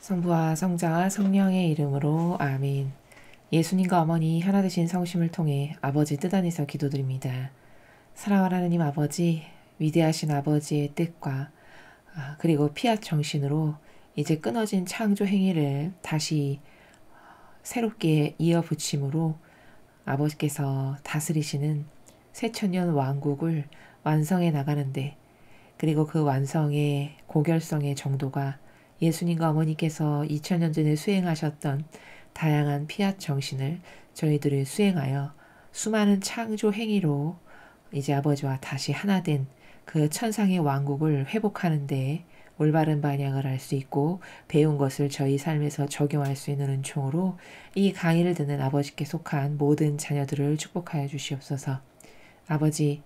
성부와 성자와 성령의 이름으로 아멘. 예수님과 어머니 하나 되신 성심을 통해 아버지 뜻 안에서 기도드립니다. 사랑하는 하나님 아버지, 위대하신 아버지의 뜻과 그리고 피앗 정신으로 이제 끊어진 창조 행위를 다시 새롭게 이어붙임으로 아버지께서 다스리시는 새천년 왕국을 완성해 나가는데, 그리고 그 완성의 고결성의 정도가 예수님과 어머니께서 2000년 전에 수행하셨던 다양한 피앗 정신을 저희들을 수행하여 수많은 창조 행위로 이제 아버지와 다시 하나 된 그 천상의 왕국을 회복하는 데 올바른 방향을 알 수 있고 배운 것을 저희 삶에서 적용할 수 있는 은총으로 이 강의를 듣는 아버지께 속한 모든 자녀들을 축복하여 주시옵소서. 아버지,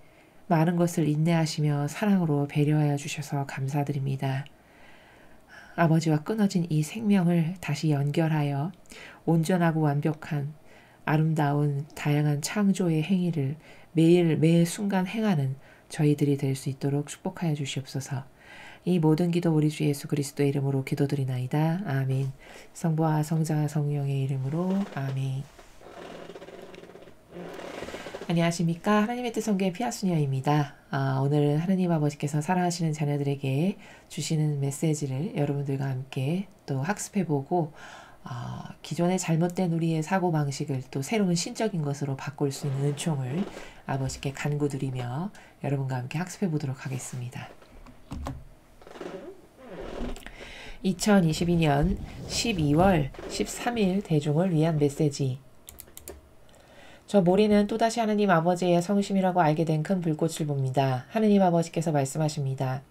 많은 것을 인내하시며 사랑으로 배려하여 주셔서 감사드립니다. 아버지와 끊어진 이 생명을 다시 연결하여 온전하고 완벽한 아름다운 다양한 창조의 행위를 매 순간 행하는 저희들이 될 수 있도록 축복하여 주시옵소서. 이 모든 기도 우리 주 예수 그리스도의 이름으로 기도드리나이다. 아멘. 성부와 성자와 성령의 이름으로 아멘. 안녕하십니까. 하나님의 뜻 성교의 피아수녀입니다. 오늘은 하나님 아버지께서 사랑하시는 자녀들에게 주시는 메시지를 여러분들과 함께 또 학습해보고 기존의 잘못된 우리의 사고방식을 또 새로운 신적인 것으로 바꿀 수 있는 은총을 아버지께 간구드리며 여러분과 함께 학습해보도록 하겠습니다. 2022년 12월 13일 대중을 위한 메시지. 저 모리는 또다시 하느님 아버지의 성심이라고 알게 된 큰 불꽃을 봅니다. 하느님 아버지께서 말씀하십니다.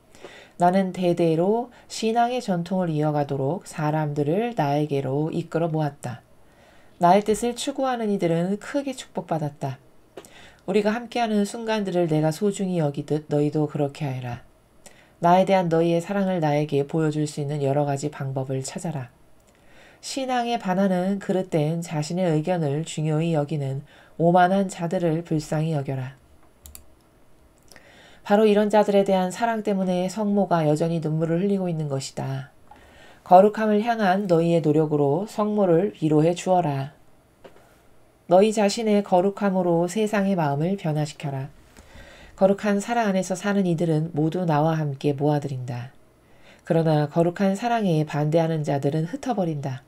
나는 대대로 신앙의 전통을 이어가도록 사람들을 나에게로 이끌어 모았다. 나의 뜻을 추구하는 이들은 크게 축복받았다. 우리가 함께하는 순간들을 내가 소중히 여기듯 너희도 그렇게 하여라. 나에 대한 너희의 사랑을 나에게 보여줄 수 있는 여러 가지 방법을 찾아라. 신앙에 반하는 그릇된 자신의 의견을 중요히 여기는 오만한 자들을 불쌍히 여겨라. 바로 이런 자들에 대한 사랑 때문에 성모가 여전히 눈물을 흘리고 있는 것이다. 거룩함을 향한 너희의 노력으로 성모를 위로해 주어라. 너희 자신의 거룩함으로 세상의 마음을 변화시켜라. 거룩한 사랑 안에서 사는 이들은 모두 나와 함께 모아들인다. 그러나 거룩한 사랑에 반대하는 자들은 흩어버린다.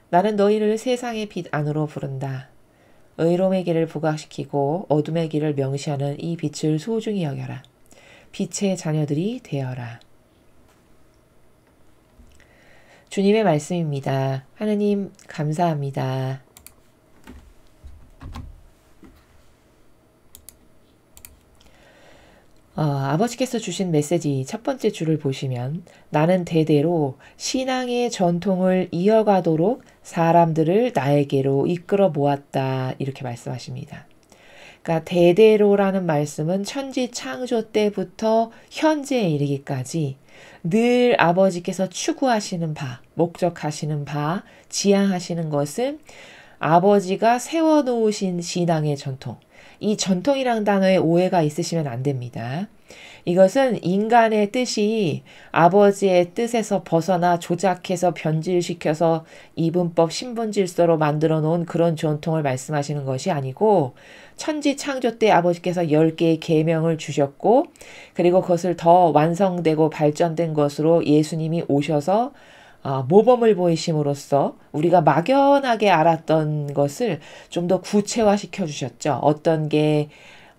나는 너희를 세상의 빛 안으로 부른다. 의로움의 길을 부각시키고 어둠의 길을 명시하는 이 빛을 소중히 여겨라. 빛의 자녀들이 되어라. 주님의 말씀입니다. 하느님 감사합니다. 아버지께서 주신 메시지 첫 번째 줄을 보시면 나는 대대로 신앙의 전통을 이어가도록 사람들을 나에게로 이끌어 모았다. 이렇게 말씀하십니다. 그러니까 대대로라는 말씀은 천지 창조 때부터 현재에 이르기까지 늘 아버지께서 추구하시는 바, 목적하시는 바, 지향하시는 것은 아버지가 세워놓으신 신앙의 전통. 이 전통이란 단어에 오해가 있으시면 안 됩니다. 이것은 인간의 뜻이 아버지의 뜻에서 벗어나 조작해서 변질시켜서 이분법 신분질서로 만들어 놓은 그런 전통을 말씀하시는 것이 아니고 천지 창조 때 아버지께서 10개의 계명을 주셨고 그리고 그것을 더 완성되고 발전된 것으로 예수님이 오셔서 모범을 보이심으로써 우리가 막연하게 알았던 것을 좀 더 구체화시켜 주셨죠. 어떤 게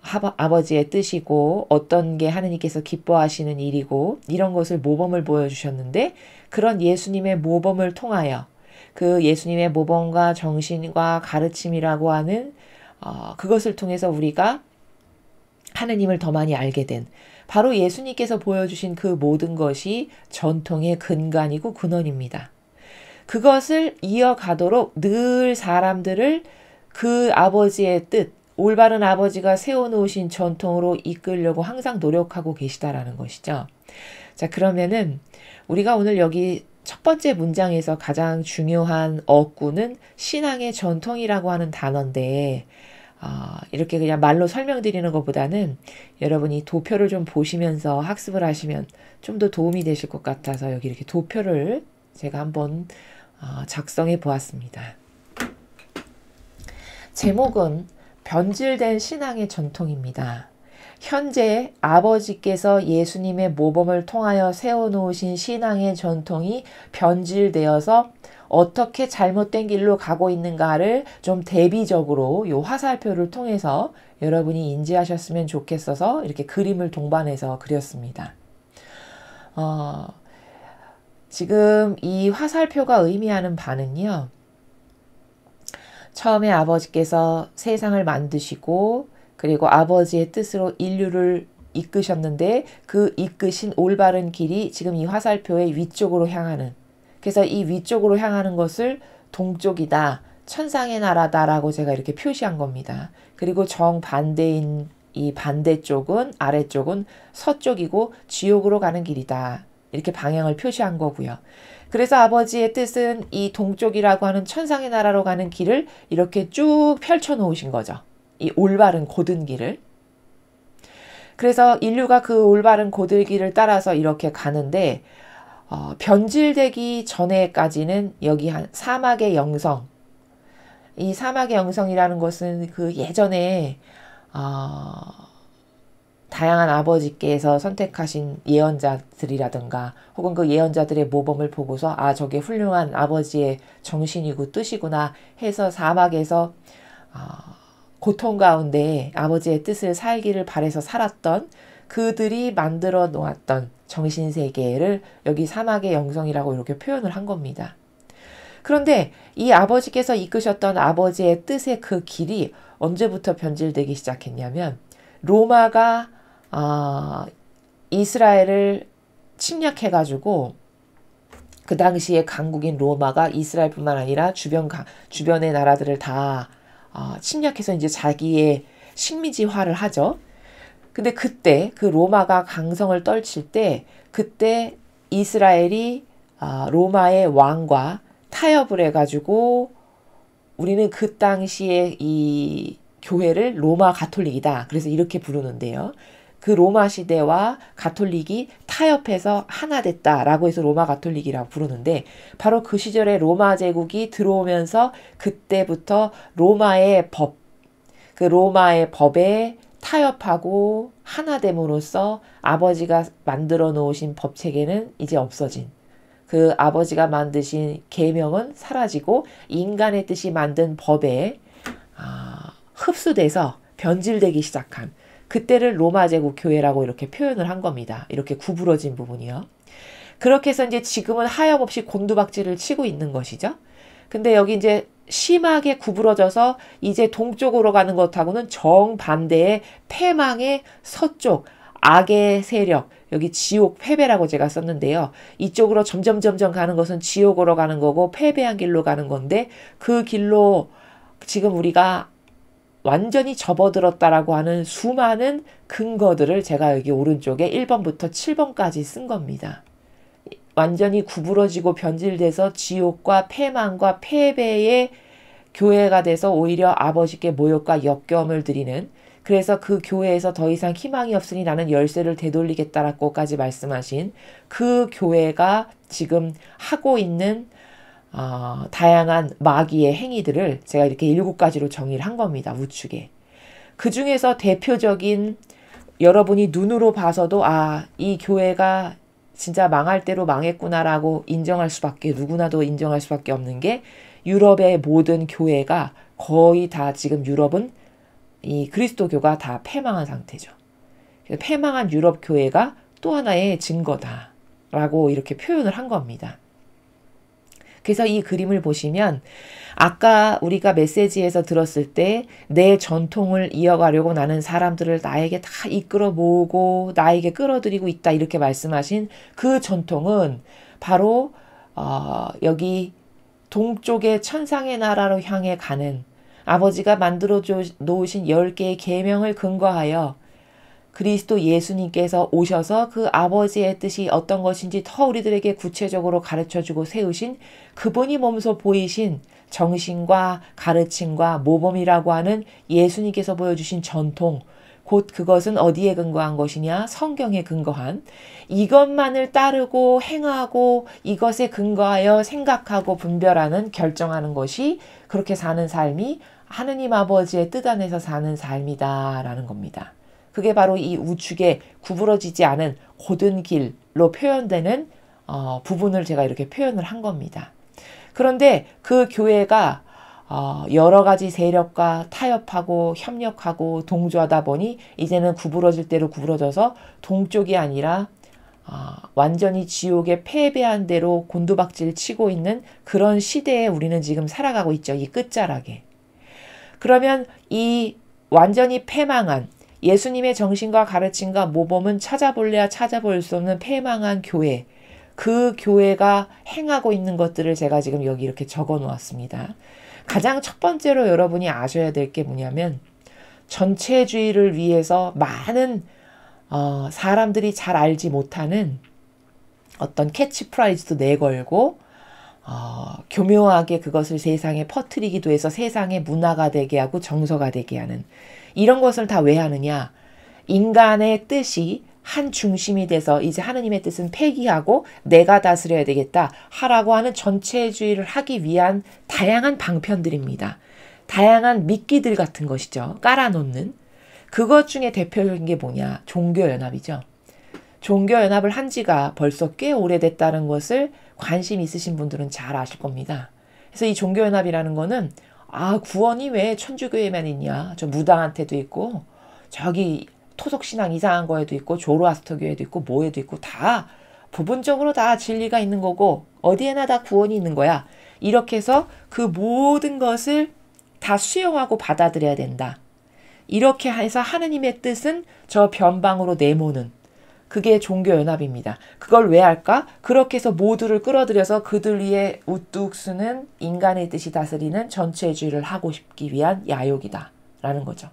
아버지의 뜻이고 어떤 게 하느님께서 기뻐하시는 일이고 이런 것을 모범을 보여주셨는데 그런 예수님의 모범을 통하여 그 예수님의 모범과 정신과 가르침이라고 하는 그것을 통해서 우리가 하느님을 더 많이 알게 된 바로 예수님께서 보여주신 그 모든 것이 전통의 근간이고 근원입니다. 그것을 이어가도록 늘 사람들을 그 아버지의 뜻, 올바른 아버지가 세워놓으신 전통으로 이끌려고 항상 노력하고 계시다라는 것이죠. 자, 그러면은 우리가 오늘 여기 첫 번째 문장에서 가장 중요한 어구는 신앙의 전통이라고 하는 단어인데 이렇게 그냥 말로 설명드리는 것보다는 여러분이 도표를 좀 보시면서 학습을 하시면 좀 더 도움이 되실 것 같아서 여기 이렇게 도표를 제가 한번 작성해 보았습니다. 제목은 변질된 신앙의 전통입니다. 현재 아버지께서 예수님의 모범을 통하여 세워놓으신 신앙의 전통이 변질되어서 어떻게 잘못된 길로 가고 있는가를 좀 대비적으로 이 화살표를 통해서 여러분이 인지하셨으면 좋겠어서 이렇게 그림을 동반해서 그렸습니다. 지금 이 화살표가 의미하는 바는요. 처음에 아버지께서 세상을 만드시고 그리고 아버지의 뜻으로 인류를 이끄셨는데 그 이끄신 올바른 길이 지금 이 화살표의 위쪽으로 향하는, 그래서 이 위쪽으로 향하는 것을 동쪽이다, 천상의 나라다라고 제가 이렇게 표시한 겁니다. 그리고 정반대인 이 반대쪽은, 아래쪽은 서쪽이고 지옥으로 가는 길이다. 이렇게 방향을 표시한 거고요. 그래서 아버지의 뜻은 이 동쪽이라고 하는 천상의 나라로 가는 길을 이렇게 쭉 펼쳐 놓으신 거죠. 이 올바른 고든 길을. 그래서 인류가 그 올바른 고든 길을 따라서 이렇게 가는데 변질되기 전에까지는 여기 한 사막의 영성, 이 사막의 영성이라는 것은 그 예전에 다양한 아버지께서 선택하신 예언자들이라든가 혹은 그 예언자들의 모범을 보고서 저게 훌륭한 아버지의 정신이고 뜻이구나 해서 사막에서 고통 가운데 아버지의 뜻을 살기를 바래서 살았던 그들이 만들어 놓았던 정신세계를 여기 사막의 영성이라고 이렇게 표현을 한 겁니다. 그런데 이 아버지께서 이끄셨던 아버지의 뜻의 그 길이 언제부터 변질되기 시작했냐면 로마가 이스라엘을 침략해가지고 그 당시에 강국인 로마가 이스라엘뿐만 아니라 주변의 나라들을 다 침략해서 이제 자기의 식민지화를 하죠. 근데 그때 그 로마가 강성을 떨칠 때 그때 이스라엘이 로마의 왕과 타협을 해가지고 우리는 그 당시에 이 교회를 로마 가톨릭이다. 그래서 이렇게 부르는데요. 그 로마 시대와 가톨릭이 타협해서 하나 됐다라고 해서 로마 가톨릭이라고 부르는데 바로 그 시절에 로마 제국이 들어오면서 그때부터 로마의 법, 그 로마의 법에 타협하고 하나됨으로써 아버지가 만들어 놓으신 법 체계는 이제 없어진, 그 아버지가 만드신 계명은 사라지고 인간의 뜻이 만든 법에 흡수돼서 변질되기 시작한 그때를 로마 제국 교회라고 이렇게 표현을 한 겁니다. 이렇게 구부러진 부분이요. 그렇게 해서 이제 지금은 하염없이 곤두박질을 치고 있는 것이죠. 근데 여기 이제 심하게 구부러져서 이제 동쪽으로 가는 것하고는 정반대의 패망의 서쪽, 악의 세력, 여기 지옥 패배라고 제가 썼는데요. 이쪽으로 점점 가는 것은 지옥으로 가는 거고 패배한 길로 가는 건데 그 길로 지금 우리가 완전히 접어들었다라고 하는 수많은 근거들을 제가 여기 오른쪽에 1번부터 7번까지 쓴 겁니다. 완전히 구부러지고 변질돼서 지옥과 패망과 패배의 교회가 돼서 오히려 아버지께 모욕과 역겨움을 드리는, 그래서 그 교회에서 더 이상 희망이 없으니 나는 열쇠를 되돌리겠다라고까지 말씀하신 그 교회가 지금 하고 있는 다양한 마귀의 행위들을 제가 이렇게 7가지로 정의를 한 겁니다. 우측에. 그 중에서 대표적인, 여러분이 눈으로 봐서도 이 교회가 진짜 망할 대로 망했구나라고 인정할 수밖에, 누구나도 인정할 수밖에 없는 게 유럽의 모든 교회가 거의 다 지금 유럽은 이 그리스도교가 다 패망한 상태죠. 그래서 패망한 유럽 교회가 또 하나의 증거다라고 이렇게 표현을 한 겁니다. 그래서 이 그림을 보시면 아까 우리가 메시지에서 들었을 때 내 전통을 이어가려고 나는 사람들을 나에게 다 이끌어 모으고 나에게 끌어들이고 있다 이렇게 말씀하신 그 전통은 바로 여기 동쪽의 천상의 나라로 향해 가는 아버지가 만들어 놓으신 10개의 계명을 근거하여 그리스도 예수님께서 오셔서 그 아버지의 뜻이 어떤 것인지 더 우리들에게 구체적으로 가르쳐주고 세우신 그분이 몸소 보이신 정신과 가르침과 모범이라고 하는 예수님께서 보여주신 전통, 곧 그것은 어디에 근거한 것이냐? 성경에 근거한. 이것만을 따르고 행하고 이것에 근거하여 생각하고 분별하는 결정하는 것이 그렇게 사는 삶이 하느님 아버지의 뜻 안에서 사는 삶이다라는 겁니다. 그게 바로 이 우측에 구부러지지 않은 곧은 길로 표현되는 부분을 제가 이렇게 표현을 한 겁니다. 그런데 그 교회가 여러 가지 세력과 타협하고 협력하고 동조하다 보니 이제는 구부러질 대로 구부러져서 동쪽이 아니라 완전히 지옥에 패배한 대로 곤두박질 치고 있는 그런 시대에 우리는 지금 살아가고 있죠. 이 끝자락에. 그러면 이 완전히 패망한 예수님의 정신과 가르침과 모범은 찾아볼래야 찾아볼 수 없는 패망한 교회, 그 교회가 행하고 있는 것들을 제가 지금 여기 이렇게 적어 놓았습니다. 가장 첫 번째로 여러분이 아셔야 될 게 뭐냐면 전체주의를 위해서 많은 사람들이 잘 알지 못하는 어떤 캐치프라이즈도 내걸고 교묘하게 그것을 세상에 퍼뜨리기도 해서 세상의 문화가 되게 하고 정서가 되게 하는 이런 것을 다 왜 하느냐? 인간의 뜻이 한 중심이 돼서 이제 하느님의 뜻은 폐기하고 내가 다스려야 되겠다 하라고 하는 전체주의를 하기 위한 다양한 방편들입니다. 다양한 미끼들 같은 것이죠. 깔아놓는. 그것 중에 대표적인 게 뭐냐? 종교연합이죠. 종교연합을 한 지가 벌써 꽤 오래됐다는 것을 관심 있으신 분들은 잘 아실 겁니다. 그래서 이 종교연합이라는 거는 구원이 왜 천주교에만 있냐? 저 무당한테도 있고 저기 토속신앙 이상한 거에도 있고 조로아스터교에도 있고 뭐에도 있고 다 부분적으로 다 진리가 있는 거고 어디에나 다 구원이 있는 거야. 이렇게 해서 그 모든 것을 다 수용하고 받아들여야 된다. 이렇게 해서 하느님의 뜻은 저 변방으로 내모는 그게 종교연합입니다. 그걸 왜 할까? 그렇게 해서 모두를 끌어들여서 그들 위에 우뚝 서는 인간의 뜻이 다스리는 전체주의를 하고 싶기 위한 야욕이다 라는 거죠.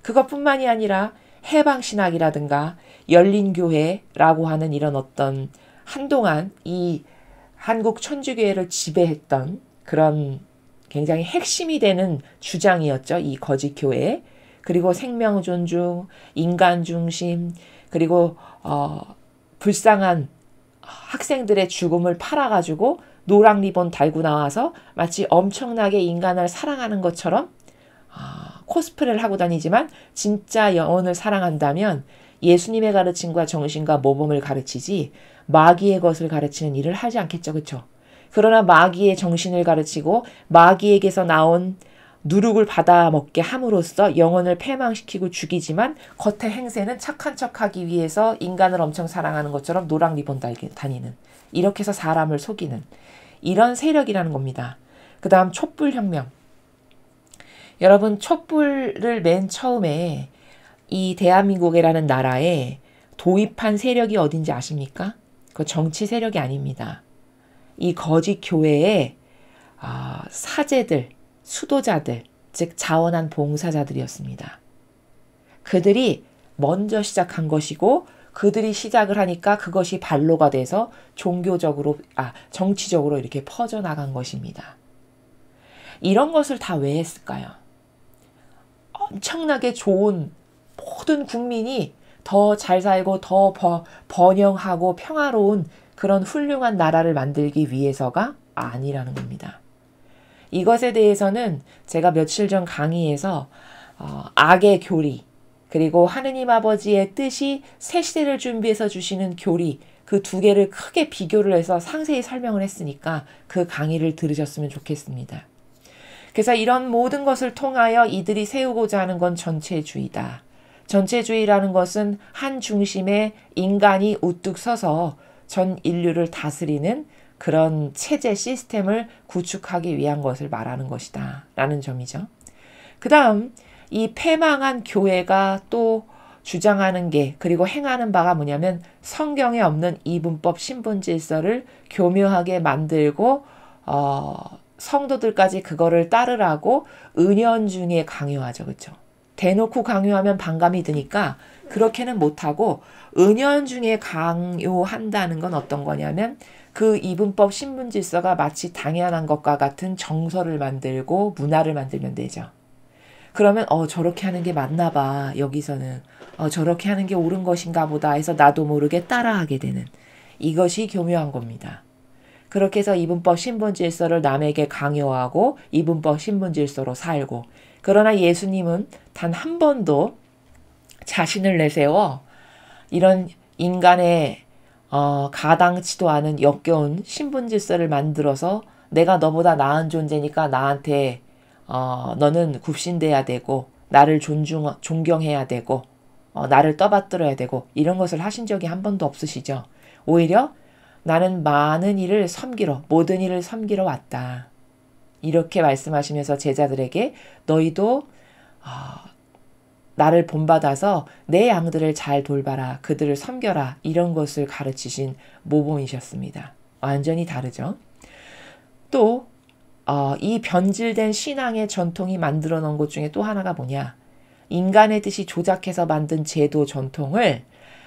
그것뿐만이 아니라 해방신학이라든가 열린교회라고 하는 이런 어떤 한동안 이 한국 천주교회를 지배했던 그런 굉장히 핵심이 되는 주장이었죠. 이 거짓교회. 그리고 생명존중, 인간중심, 그리고 불쌍한 학생들의 죽음을 팔아가지고 노랑 리본 달고 나와서 마치 엄청나게 인간을 사랑하는 것처럼 코스프레를 하고 다니지만 진짜 영혼을 사랑한다면 예수님의 가르침과 정신과 모범을 가르치지 마귀의 것을 가르치는 일을 하지 않겠죠. 그렇죠? 그러나 마귀의 정신을 가르치고 마귀에게서 나온 누룩을 받아먹게 함으로써 영혼을 패망시키고 죽이지만 겉의 행세는 착한 척하기 위해서 인간을 엄청 사랑하는 것처럼 노랑 리본 달게 다니는 이렇게 해서 사람을 속이는 이런 세력이라는 겁니다. 그 다음 촛불혁명. 여러분 촛불을 맨 처음에 이 대한민국이라는 나라에 도입한 세력이 어딘지 아십니까? 그 정치 세력이 아닙니다. 이 거짓 교회의 사제들, 수도자들, 즉 자원한 봉사자들이었습니다. 그들이 먼저 시작한 것이고 그들이 시작을 하니까 그것이 발로가 돼서 정치적으로 이렇게 퍼져나간 것입니다. 이런 것을 다 왜 했을까요? 엄청나게 좋은 모든 국민이 더 잘 살고 더 번영하고 평화로운 그런 훌륭한 나라를 만들기 위해서가 아니라는 겁니다. 이것에 대해서는 제가 며칠 전 강의에서 악의 교리 그리고 하느님 아버지의 뜻이 새 시대를 준비해서 주시는 교리 그 두 개를 크게 비교를 해서 상세히 설명을 했으니까 그 강의를 들으셨으면 좋겠습니다. 그래서 이런 모든 것을 통하여 이들이 세우고자 하는 건 전체주의다. 전체주의라는 것은 한 중심에 인간이 우뚝 서서 전 인류를 다스리는 그런 체제 시스템을 구축하기 위한 것을 말하는 것이다 라는 점이죠. 그 다음 이 패망한 교회가 또 주장하는 게 그리고 행하는 바가 뭐냐면 성경에 없는 이분법 신분질서를 교묘하게 만들고 성도들까지 그거를 따르라고 은연중에 강요하죠. 그렇죠? 대놓고 강요하면 반감이 드니까 그렇게는 못하고 은연중에 강요한다는 건 어떤 거냐면 그 이분법 신분질서가 마치 당연한 것과 같은 정서를 만들고 문화를 만들면 되죠. 그러면 저렇게 하는 게 맞나 봐. 여기서는 저렇게 하는 게 옳은 것인가 보다 해서 나도 모르게 따라하게 되는, 이것이 교묘한 겁니다. 그렇게 해서 이분법 신분질서를 남에게 강요하고 이분법 신분질서로 살고, 그러나 예수님은 단 한 번도 자신을 내세워 이런 인간의 가당치도 않은 역겨운 신분질서를 만들어서 내가 너보다 나은 존재니까 나한테 너는 굽신대야 되고 나를 존경해야 되고 나를 떠받들어야 되고 이런 것을 하신 적이 한 번도 없으시죠. 오히려 나는 많은 일을 섬기러, 모든 일을 섬기러 왔다. 이렇게 말씀하시면서 제자들에게 너희도 나를 본받아서 내 양들을 잘 돌봐라, 그들을 섬겨라, 이런 것을 가르치신 모범이셨습니다. 완전히 다르죠. 또 이 변질된 신앙의 전통이 만들어 놓은 것 중에 또 하나가 뭐냐, 인간의 뜻이 조작해서 만든 제도 전통을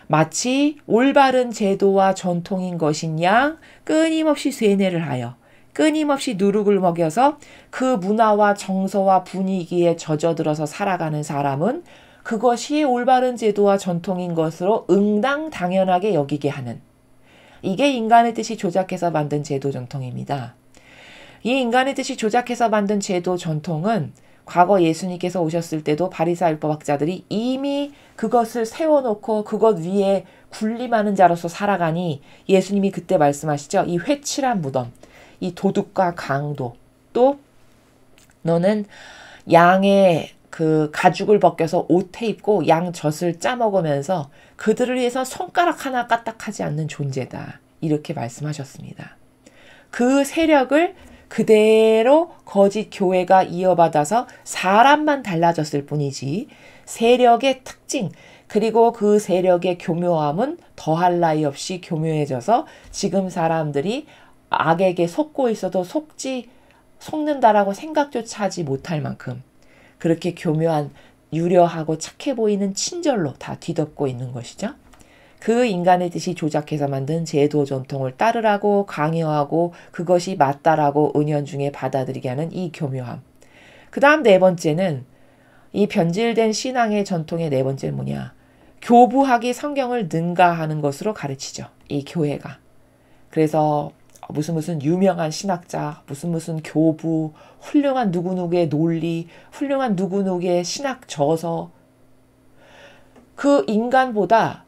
마치 올바른 제도와 전통인 것인 양 끊임없이 쇠뇌를 하여 끊임없이 누룩을 먹여서 그 문화와 정서와 분위기에 젖어들어서 살아가는 사람은 그것이 올바른 제도와 전통인 것으로 응당당연하게 여기게 하는, 이게 인간의 뜻이 조작해서 만든 제도 전통입니다. 이 인간의 뜻이 조작해서 만든 제도 전통은 과거 예수님께서 오셨을 때도 바리사율법 학자들이 이미 그것을 세워놓고 그것 위에 군림하는 자로서 살아가니 예수님이 그때 말씀하시죠. 이 회칠한 무덤, 이 도둑과 강도, 또 너는 양의 그 가죽을 벗겨서 옷에 입고 양 젖을 짜먹으면서 그들을 위해서 손가락 하나 까딱하지 않는 존재다. 이렇게 말씀하셨습니다. 그 세력을 그대로 거짓 교회가 이어받아서 사람만 달라졌을 뿐이지 세력의 특징, 그리고 그 세력의 교묘함은 더할 나위 없이 교묘해져서 지금 사람들이 악에게 속고 있어도 속는다라고 생각조차 하지 못할 만큼 그렇게 교묘한, 유려하고 착해 보이는 친절로 다 뒤덮고 있는 것이죠. 그 인간의 뜻이 조작해서 만든 제도 전통을 따르라고 강요하고 그것이 맞다라고 은연중에 받아들이게 하는 이 교묘함. 그 다음 네 번째는, 이 변질된 신앙의 전통의 네 번째는 뭐냐, 교부하기 성경을 능가하는 것으로 가르치죠. 이 교회가. 그래서 무슨 유명한 신학자, 무슨 교부, 훌륭한 누구누구의 논리, 훌륭한 누구누구의 신학 저서, 그 인간보다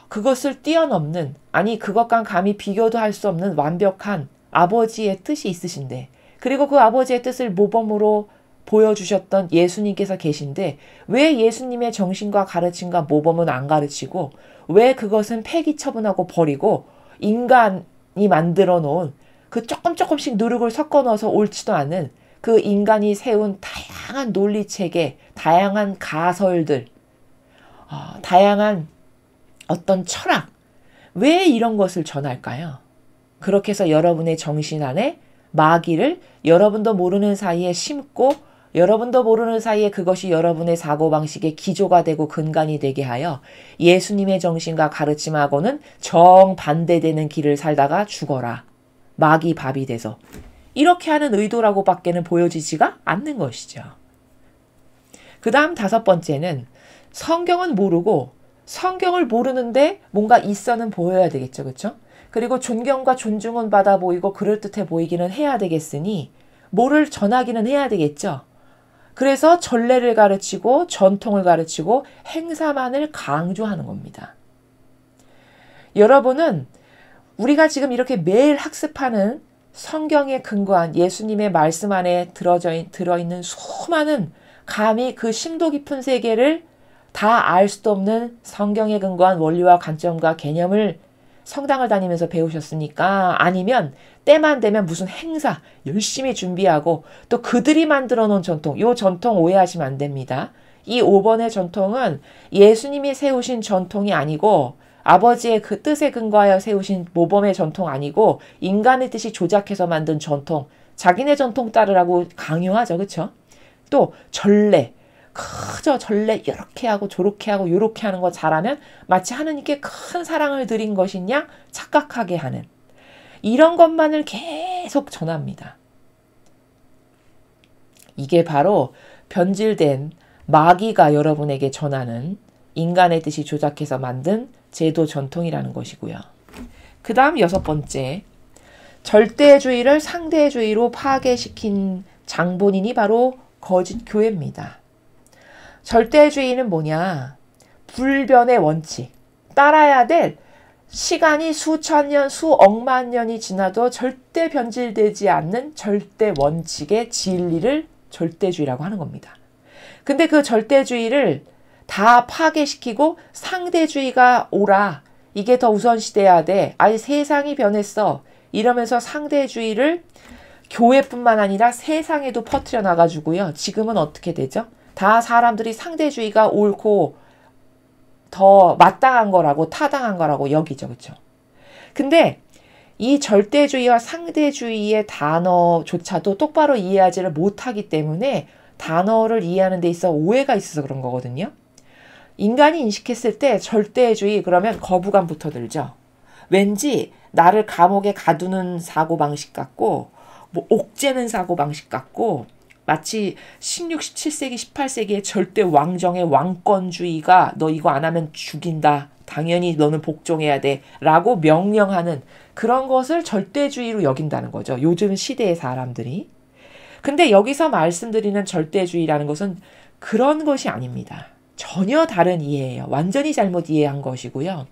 그것을 뛰어넘는, 아니 그것과 감히 비교도 할 수 없는 완벽한 아버지의 뜻이 있으신데, 그리고 그 아버지의 뜻을 모범으로 보여주셨던 예수님께서 계신데 왜 예수님의 정신과 가르침과 모범은 안 가르치고 왜 그것은 폐기 처분하고 버리고 인간이 만들어 놓은 그 조금씩 누룩을 섞어 넣어서 옳지도 않은 그 인간이 세운 다양한 논리체계, 다양한 가설들, 다양한 어떤 철학, 왜 이런 것을 전할까요? 그렇게 해서 여러분의 정신 안에 마귀를 여러분도 모르는 사이에 심고 여러분도 모르는 사이에 그것이 여러분의 사고방식의 기조가 되고 근간이 되게 하여 예수님의 정신과 가르침하고는 정반대되는 길을 살다가 죽어라. 마귀 밥이 돼서. 이렇게 하는 의도라고 밖에는 보여지지가 않는 것이죠. 그 다음 다섯 번째는, 성경은 모르고 성경을 모르는데 뭔가 있어는 보여야 되겠죠. 그렇죠? 그리고 존경과 존중은 받아 보이고 그럴듯해 보이기는 해야 되겠으니 뭐를 전하기는 해야 되겠죠. 그래서 전례를 가르치고 전통을 가르치고 행사만을 강조하는 겁니다. 여러분은 우리가 지금 이렇게 매일 학습하는 성경에 근거한 예수님의 말씀 안에 들어있는 수많은 감히 그 심도 깊은 세계를 다 알 수도 없는 성경에 근거한 원리와 관점과 개념을 성당을 다니면서 배우셨습니까? 아니면 때만 되면 무슨 행사 열심히 준비하고 또 그들이 만들어 놓은 전통, 이 전통 오해하시면 안 됩니다. 이 5번의 전통은 예수님이 세우신 전통이 아니고 아버지의 그 뜻에 근거하여 세우신 모범의 전통 아니고 인간의 뜻이 조작해서 만든 전통, 자기네 전통 따르라고 강요하죠. 그렇죠? 또 전례, 그저 전례 이렇게 하고 저렇게 하고 요렇게 하는 거 잘하면 마치 하느님께 큰 사랑을 드린 것이냐 착각하게 하는, 이런 것만을 계속 전합니다. 이게 바로 변질된 마귀가 여러분에게 전하는 인간의 뜻이 조작해서 만든 제도 전통이라는 것이고요. 그 다음 6번째, 절대주의를 상대주의로 파괴시킨 장본인이 바로 거짓 교회입니다. 절대주의는 뭐냐? 불변의 원칙, 따라야 될 시간이 수천 년, 수억만 년이 지나도 절대 변질되지 않는 절대 원칙의 진리를 절대주의라고 하는 겁니다. 근데 그 절대주의를 다 파괴시키고 상대주의가 오라, 이게 더 우선시돼야 돼, 아니 세상이 변했어, 이러면서 상대주의를 교회뿐만 아니라 세상에도 퍼뜨려 나가지고요. 지금은 어떻게 되죠? 다 사람들이 상대주의가 옳고 더 마땅한 거라고, 타당한 거라고 여기죠. 그렇죠? 근데 이 절대주의와 상대주의의 단어조차도 똑바로 이해하지를 못하기 때문에 단어를 이해하는 데 있어 오해가 있어서 그런 거거든요. 인간이 인식했을 때 절대주의 그러면 거부감부터 들죠. 왠지 나를 감옥에 가두는 사고방식 같고, 뭐 옥죄는 사고방식 같고, 마치 16, 17세기, 18세기의 절대 왕정의 왕권주의가 너 이거 안 하면 죽인다, 당연히 너는 복종해야 돼 라고 명령하는 그런 것을 절대주의로 여긴다는 거죠. 요즘 시대의 사람들이. 근데 여기서 말씀드리는 절대주의라는 것은 그런 것이 아닙니다. 전혀 다른 이해예요. 완전히 잘못 이해한 것이고요.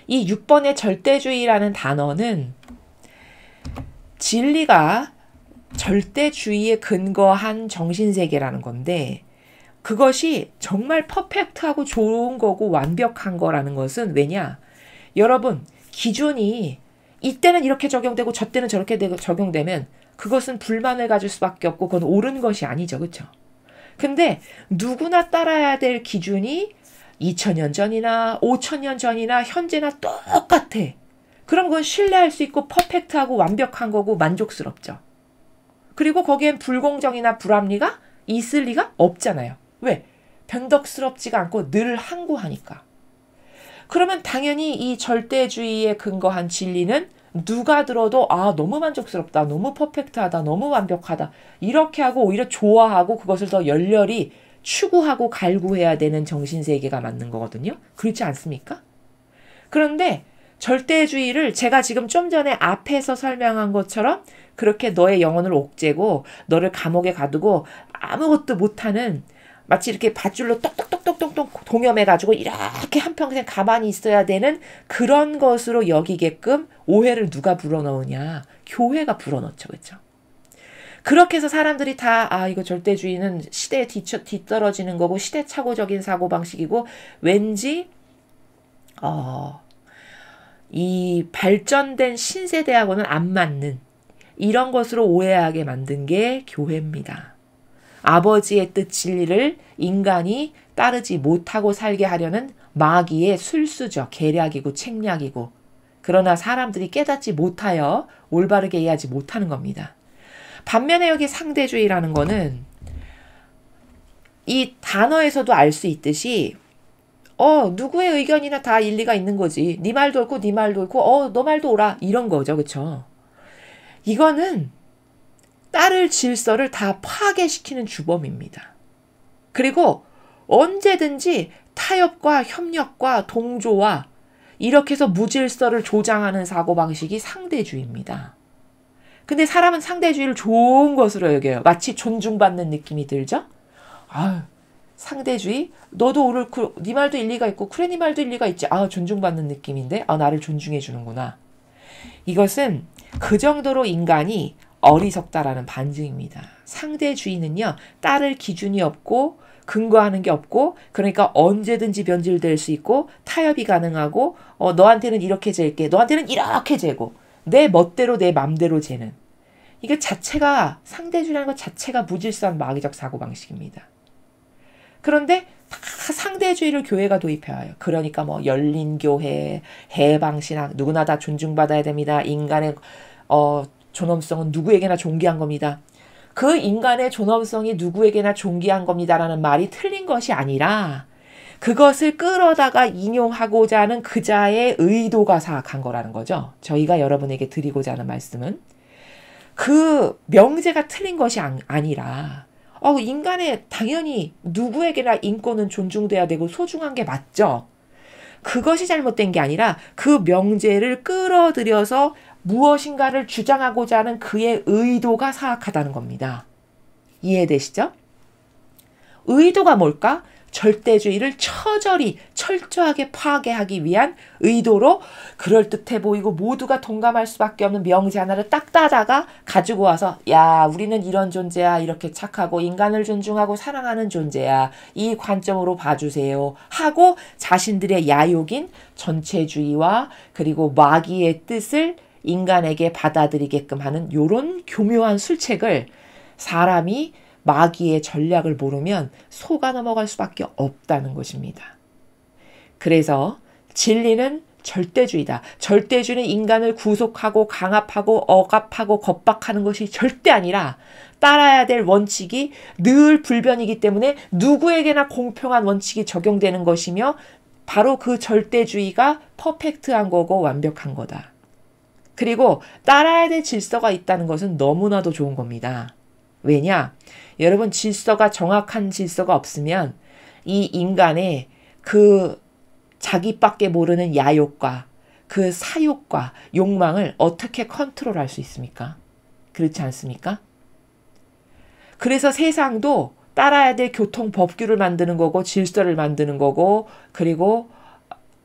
이 6번의 절대주의라는 단어는 진리가 절대주의에 근거한 정신세계라는 건데, 그것이 정말 퍼펙트하고 좋은 거고 완벽한 거라는 것은 왜냐? 여러분, 기준이 이때는 이렇게 적용되고 저때는 저렇게 적용되면 그것은 불만을 가질 수밖에 없고 그건 옳은 것이 아니죠. 그렇죠? 근데 누구나 따라야 될 기준이 2000년 전이나 5000년 전이나 현재나 똑같아. 그럼 그건 신뢰할 수 있고 퍼펙트하고 완벽한 거고 만족스럽죠. 그리고 거기엔 불공정이나 불합리가 있을 리가 없잖아요. 왜? 변덕스럽지가 않고 늘 항구하니까. 그러면 당연히 이 절대주의에 근거한 진리는 누가 들어도 아, 너무 만족스럽다, 너무 퍼펙트하다, 너무 완벽하다, 이렇게 하고 오히려 좋아하고 그것을 더 열렬히 추구하고 갈구해야 되는 정신세계가 맞는 거거든요. 그렇지 않습니까? 그런데 절대주의를 제가 지금 좀 전에 앞에서 설명한 것처럼 그렇게 너의 영혼을 옥죄고 너를 감옥에 가두고 아무것도 못하는, 마치 이렇게 밧줄로 똑똑똑똑똑똑 동여매가지고 이렇게 한평생 가만히 있어야 되는 그런 것으로 여기게끔 오해를 누가 불어넣으냐? 교회가 불어넣죠. 그렇죠? 그렇게 해서 사람들이 다 이거 절대주의는 시대에 뒤떨어지는 거고 시대착오적인 사고방식이고 왠지 이 발전된 신세대하고는 안 맞는 이런 것으로 오해하게 만든 게 교회입니다. 아버지의 뜻 진리를 인간이 따르지 못하고 살게 하려는 마귀의 술수죠. 계략이고 책략이고. 그러나 사람들이 깨닫지 못하여 올바르게 이해하지 못하는 겁니다. 반면에 여기 상대주의라는 거는 이 단어에서도 알 수 있듯이 누구의 의견이나 다 일리가 있는 거지. 네 말도 옳고 네 말도 옳고 너 말도 옳아. 이런 거죠. 그렇죠? 이거는 따를 질서를 다 파괴시키는 주범입니다. 그리고 언제든지 타협과 협력과 동조와 이렇게 해서 무질서를 조장하는 사고방식이 상대주의입니다. 근데 사람은 상대주의를 좋은 것으로 여겨요. 마치 존중받는 느낌이 들죠? 상대주의? 너도 옳고 네 말도 일리가 있고 그래 네 말도 일리가 있지. 존중받는 느낌인데 나를 존중해 주는구나. 이것은 그 정도로 인간이 어리석다라는 반증입니다. 상대주의는요, 따를 기준이 없고 근거하는 게 없고 그러니까 언제든지 변질될 수 있고 타협이 가능하고 너한테는 이렇게 잴게, 너한테는 이렇게 재고 내 멋대로 내 맘대로 재는, 이게 자체가 상대주의라는 것 자체가 무질서한 마귀적 사고방식입니다. 그런데 다 상대주의를 교회가 도입해와요. 그러니까 열린 교회, 해방신학, 누구나 다 존중받아야 됩니다. 인간의 존엄성은 누구에게나 존귀한 겁니다. 그 인간의 존엄성이 누구에게나 존귀한 겁니다라는 말이 틀린 것이 아니라 그것을 끌어다가 인용하고자 하는 그자의 의도가 사악한 거라는 거죠. 저희가 여러분에게 드리고자 하는 말씀은 그 명제가 틀린 것이 아니라 인간의 당연히 누구에게나 인권은 존중돼야 되고 소중한 게 맞죠. 그것이 잘못된 게 아니라 그 명제를 끌어들여서 무엇인가를 주장하고자 하는 그의 의도가 사악하다는 겁니다. 이해되시죠? 의도가 뭘까? 절대주의를 처절히 철저하게 파괴하기 위한 의도로 그럴듯해 보이고 모두가 동감할 수밖에 없는 명제 하나를 딱 따다가 가지고 와서 야, 우리는 이런 존재야. 이렇게 착하고 인간을 존중하고 사랑하는 존재야. 이 관점으로 봐주세요. 하고 자신들의 야욕인 전체주의와 그리고 마귀의 뜻을 인간에게 받아들이게끔 하는 요런 교묘한 술책을 사람이 마귀의 전략을 모르면 속아 넘어갈 수밖에 없다는 것입니다. 그래서 진리는 절대주의다. 절대주의는 인간을 구속하고 강압하고 억압하고 겁박하는 것이 절대 아니라 따라야 될 원칙이 늘 불변이기 때문에 누구에게나 공평한 원칙이 적용되는 것이며 바로 그 절대주의가 퍼펙트한 거고 완벽한 거다. 그리고 따라야 될 질서가 있다는 것은 너무나도 좋은 겁니다. 왜냐? 여러분 질서가 정확한 질서가 없으면 이 인간의 그 자기밖에 모르는 야욕과 그 사욕과 욕망을 어떻게 컨트롤할 수 있습니까? 그렇지 않습니까? 그래서 세상도 따라야 될 교통 법규를 만드는 거고 질서를 만드는 거고 그리고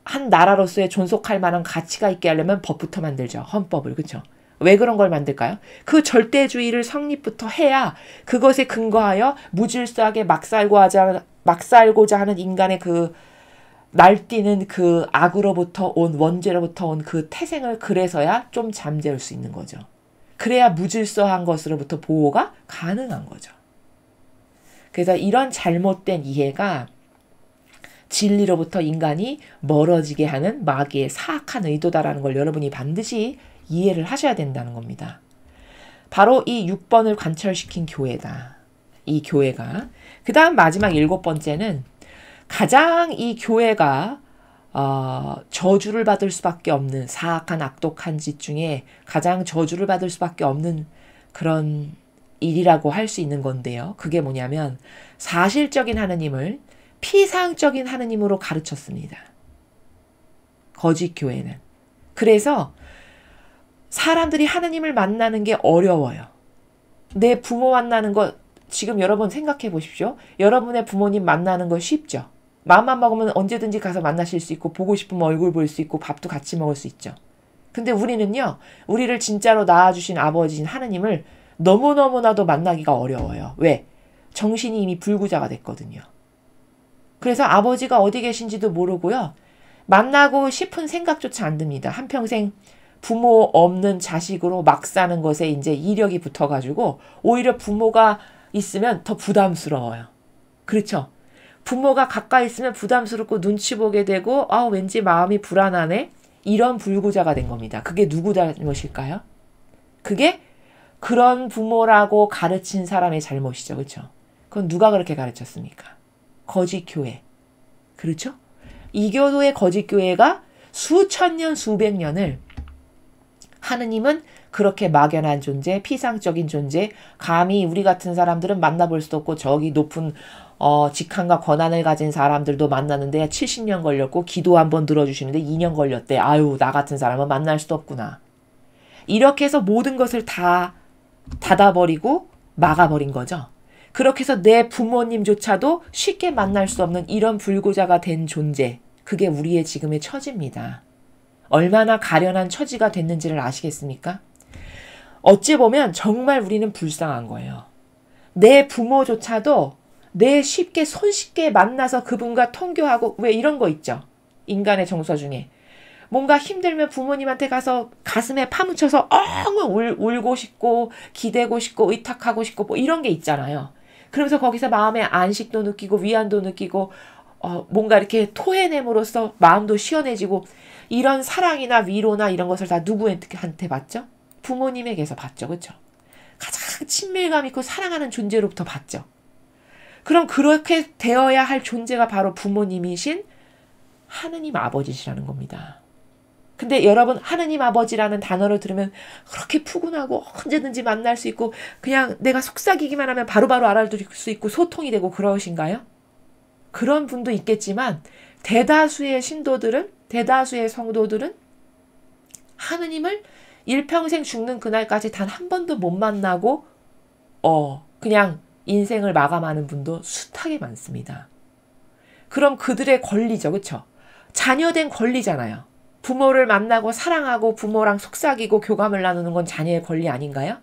한 나라로서의 존속할 만한 가치가 있게 하려면 법부터 만들죠. 헌법을. 그렇죠? 왜 그런 걸 만들까요? 그 절대주의를 성립부터 해야 그것에 근거하여 무질서하게 막 살고자 하는 인간의 그 날뛰는 그 악으로부터 온 원죄로부터 온 그 태생을 그래서야 좀 잠재울 수 있는 거죠. 그래야 무질서한 것으로부터 보호가 가능한 거죠. 그래서 이런 잘못된 이해가 진리로부터 인간이 멀어지게 하는 마귀의 사악한 의도다라는 걸 여러분이 반드시 이해를 하셔야 된다는 겁니다. 바로 이 6번을 관철시킨 교회다. 이 교회가. 그 다음 마지막 7번째는 가장 이 교회가 저주를 받을 수밖에 없는 사악한 악독한 짓 중에 가장 저주를 받을 수밖에 없는 그런 일이라고 할 수 있는 건데요. 그게 뭐냐면 사실적인 하느님을 피상적인 하느님으로 가르쳤습니다. 거짓 교회는. 그래서 사람들이 하느님을 만나는 게 어려워요. 내 부모 만나는 거 지금 여러분 생각해 보십시오. 여러분의 부모님 만나는 거 쉽죠. 마음만 먹으면 언제든지 가서 만나실 수 있고 보고 싶으면 얼굴 볼 수 있고 밥도 같이 먹을 수 있죠. 근데 우리는요. 우리를 진짜로 낳아주신 아버지인 하느님을 너무너무나도 만나기가 어려워요. 왜? 정신이 이미 불구자가 됐거든요. 그래서 아버지가 어디 계신지도 모르고요. 만나고 싶은 생각조차 안 듭니다. 한평생 부모 없는 자식으로 막 사는 것에 이제 이력이 붙어가지고 오히려 부모가 있으면 더 부담스러워요. 그렇죠? 부모가 가까이 있으면 부담스럽고 눈치 보게 되고 왠지 마음이 불안하네. 이런 불구자가 된 겁니다. 그게 누구 잘못일까요? 그게 그런 부모라고 가르친 사람의 잘못이죠. 그렇죠? 그건 누가 그렇게 가르쳤습니까? 거짓 교회. 그렇죠? 이교도의 거짓 교회가 수천 년, 수백 년을 하느님은 그렇게 막연한 존재, 피상적인 존재, 감히 우리 같은 사람들은 만나볼 수도 없고 저기 높은 직함과 권한을 가진 사람들도 만나는데 70년 걸렸고 기도 한번 들어주시는데 2년 걸렸대. 아유, 나 같은 사람은 만날 수도 없구나. 이렇게 해서 모든 것을 다 닫아버리고 막아버린 거죠. 그렇게 해서 내 부모님조차도 쉽게 만날 수 없는 이런 불구자가 된 존재. 그게 우리의 지금의 처지입니다. 얼마나 가련한 처지가 됐는지를 아시겠습니까? 어찌 보면 정말 우리는 불쌍한 거예요. 내 부모조차도 내 손쉽게 만나서 그분과 통교하고 왜 이런 거 있죠? 인간의 정서 중에. 뭔가 힘들면 부모님한테 가서 가슴에 파묻혀서 엉엉 울고 싶고 기대고 싶고 의탁하고 싶고 뭐 이런 게 있잖아요. 그러면서 거기서 마음의 안식도 느끼고 위안도 느끼고 뭔가 이렇게 토해냄으로써 마음도 시원해지고 이런 사랑이나 위로나 이런 것을 다 누구한테 받죠? 부모님에게서 받죠. 그렇죠? 가장 친밀감 있고 사랑하는 존재로부터 받죠. 그럼 그렇게 되어야 할 존재가 바로 부모님이신 하느님 아버지시라는 겁니다. 근데 여러분 하느님 아버지라는 단어를 들으면 그렇게 푸근하고 언제든지 만날 수 있고 그냥 내가 속삭이기만 하면 바로바로 알아들을 수 있고 소통이 되고 그러신가요? 그런 분도 있겠지만 대다수의 신도들은 대다수의 성도들은 하느님을 일평생 죽는 그날까지 단 한 번도 못 만나고 그냥 인생을 마감하는 분도 숱하게 많습니다. 그럼 그들의 권리죠. 그렇죠? 자녀된 권리잖아요. 부모를 만나고 사랑하고 부모랑 속삭이고 교감을 나누는 건 자녀의 권리 아닌가요?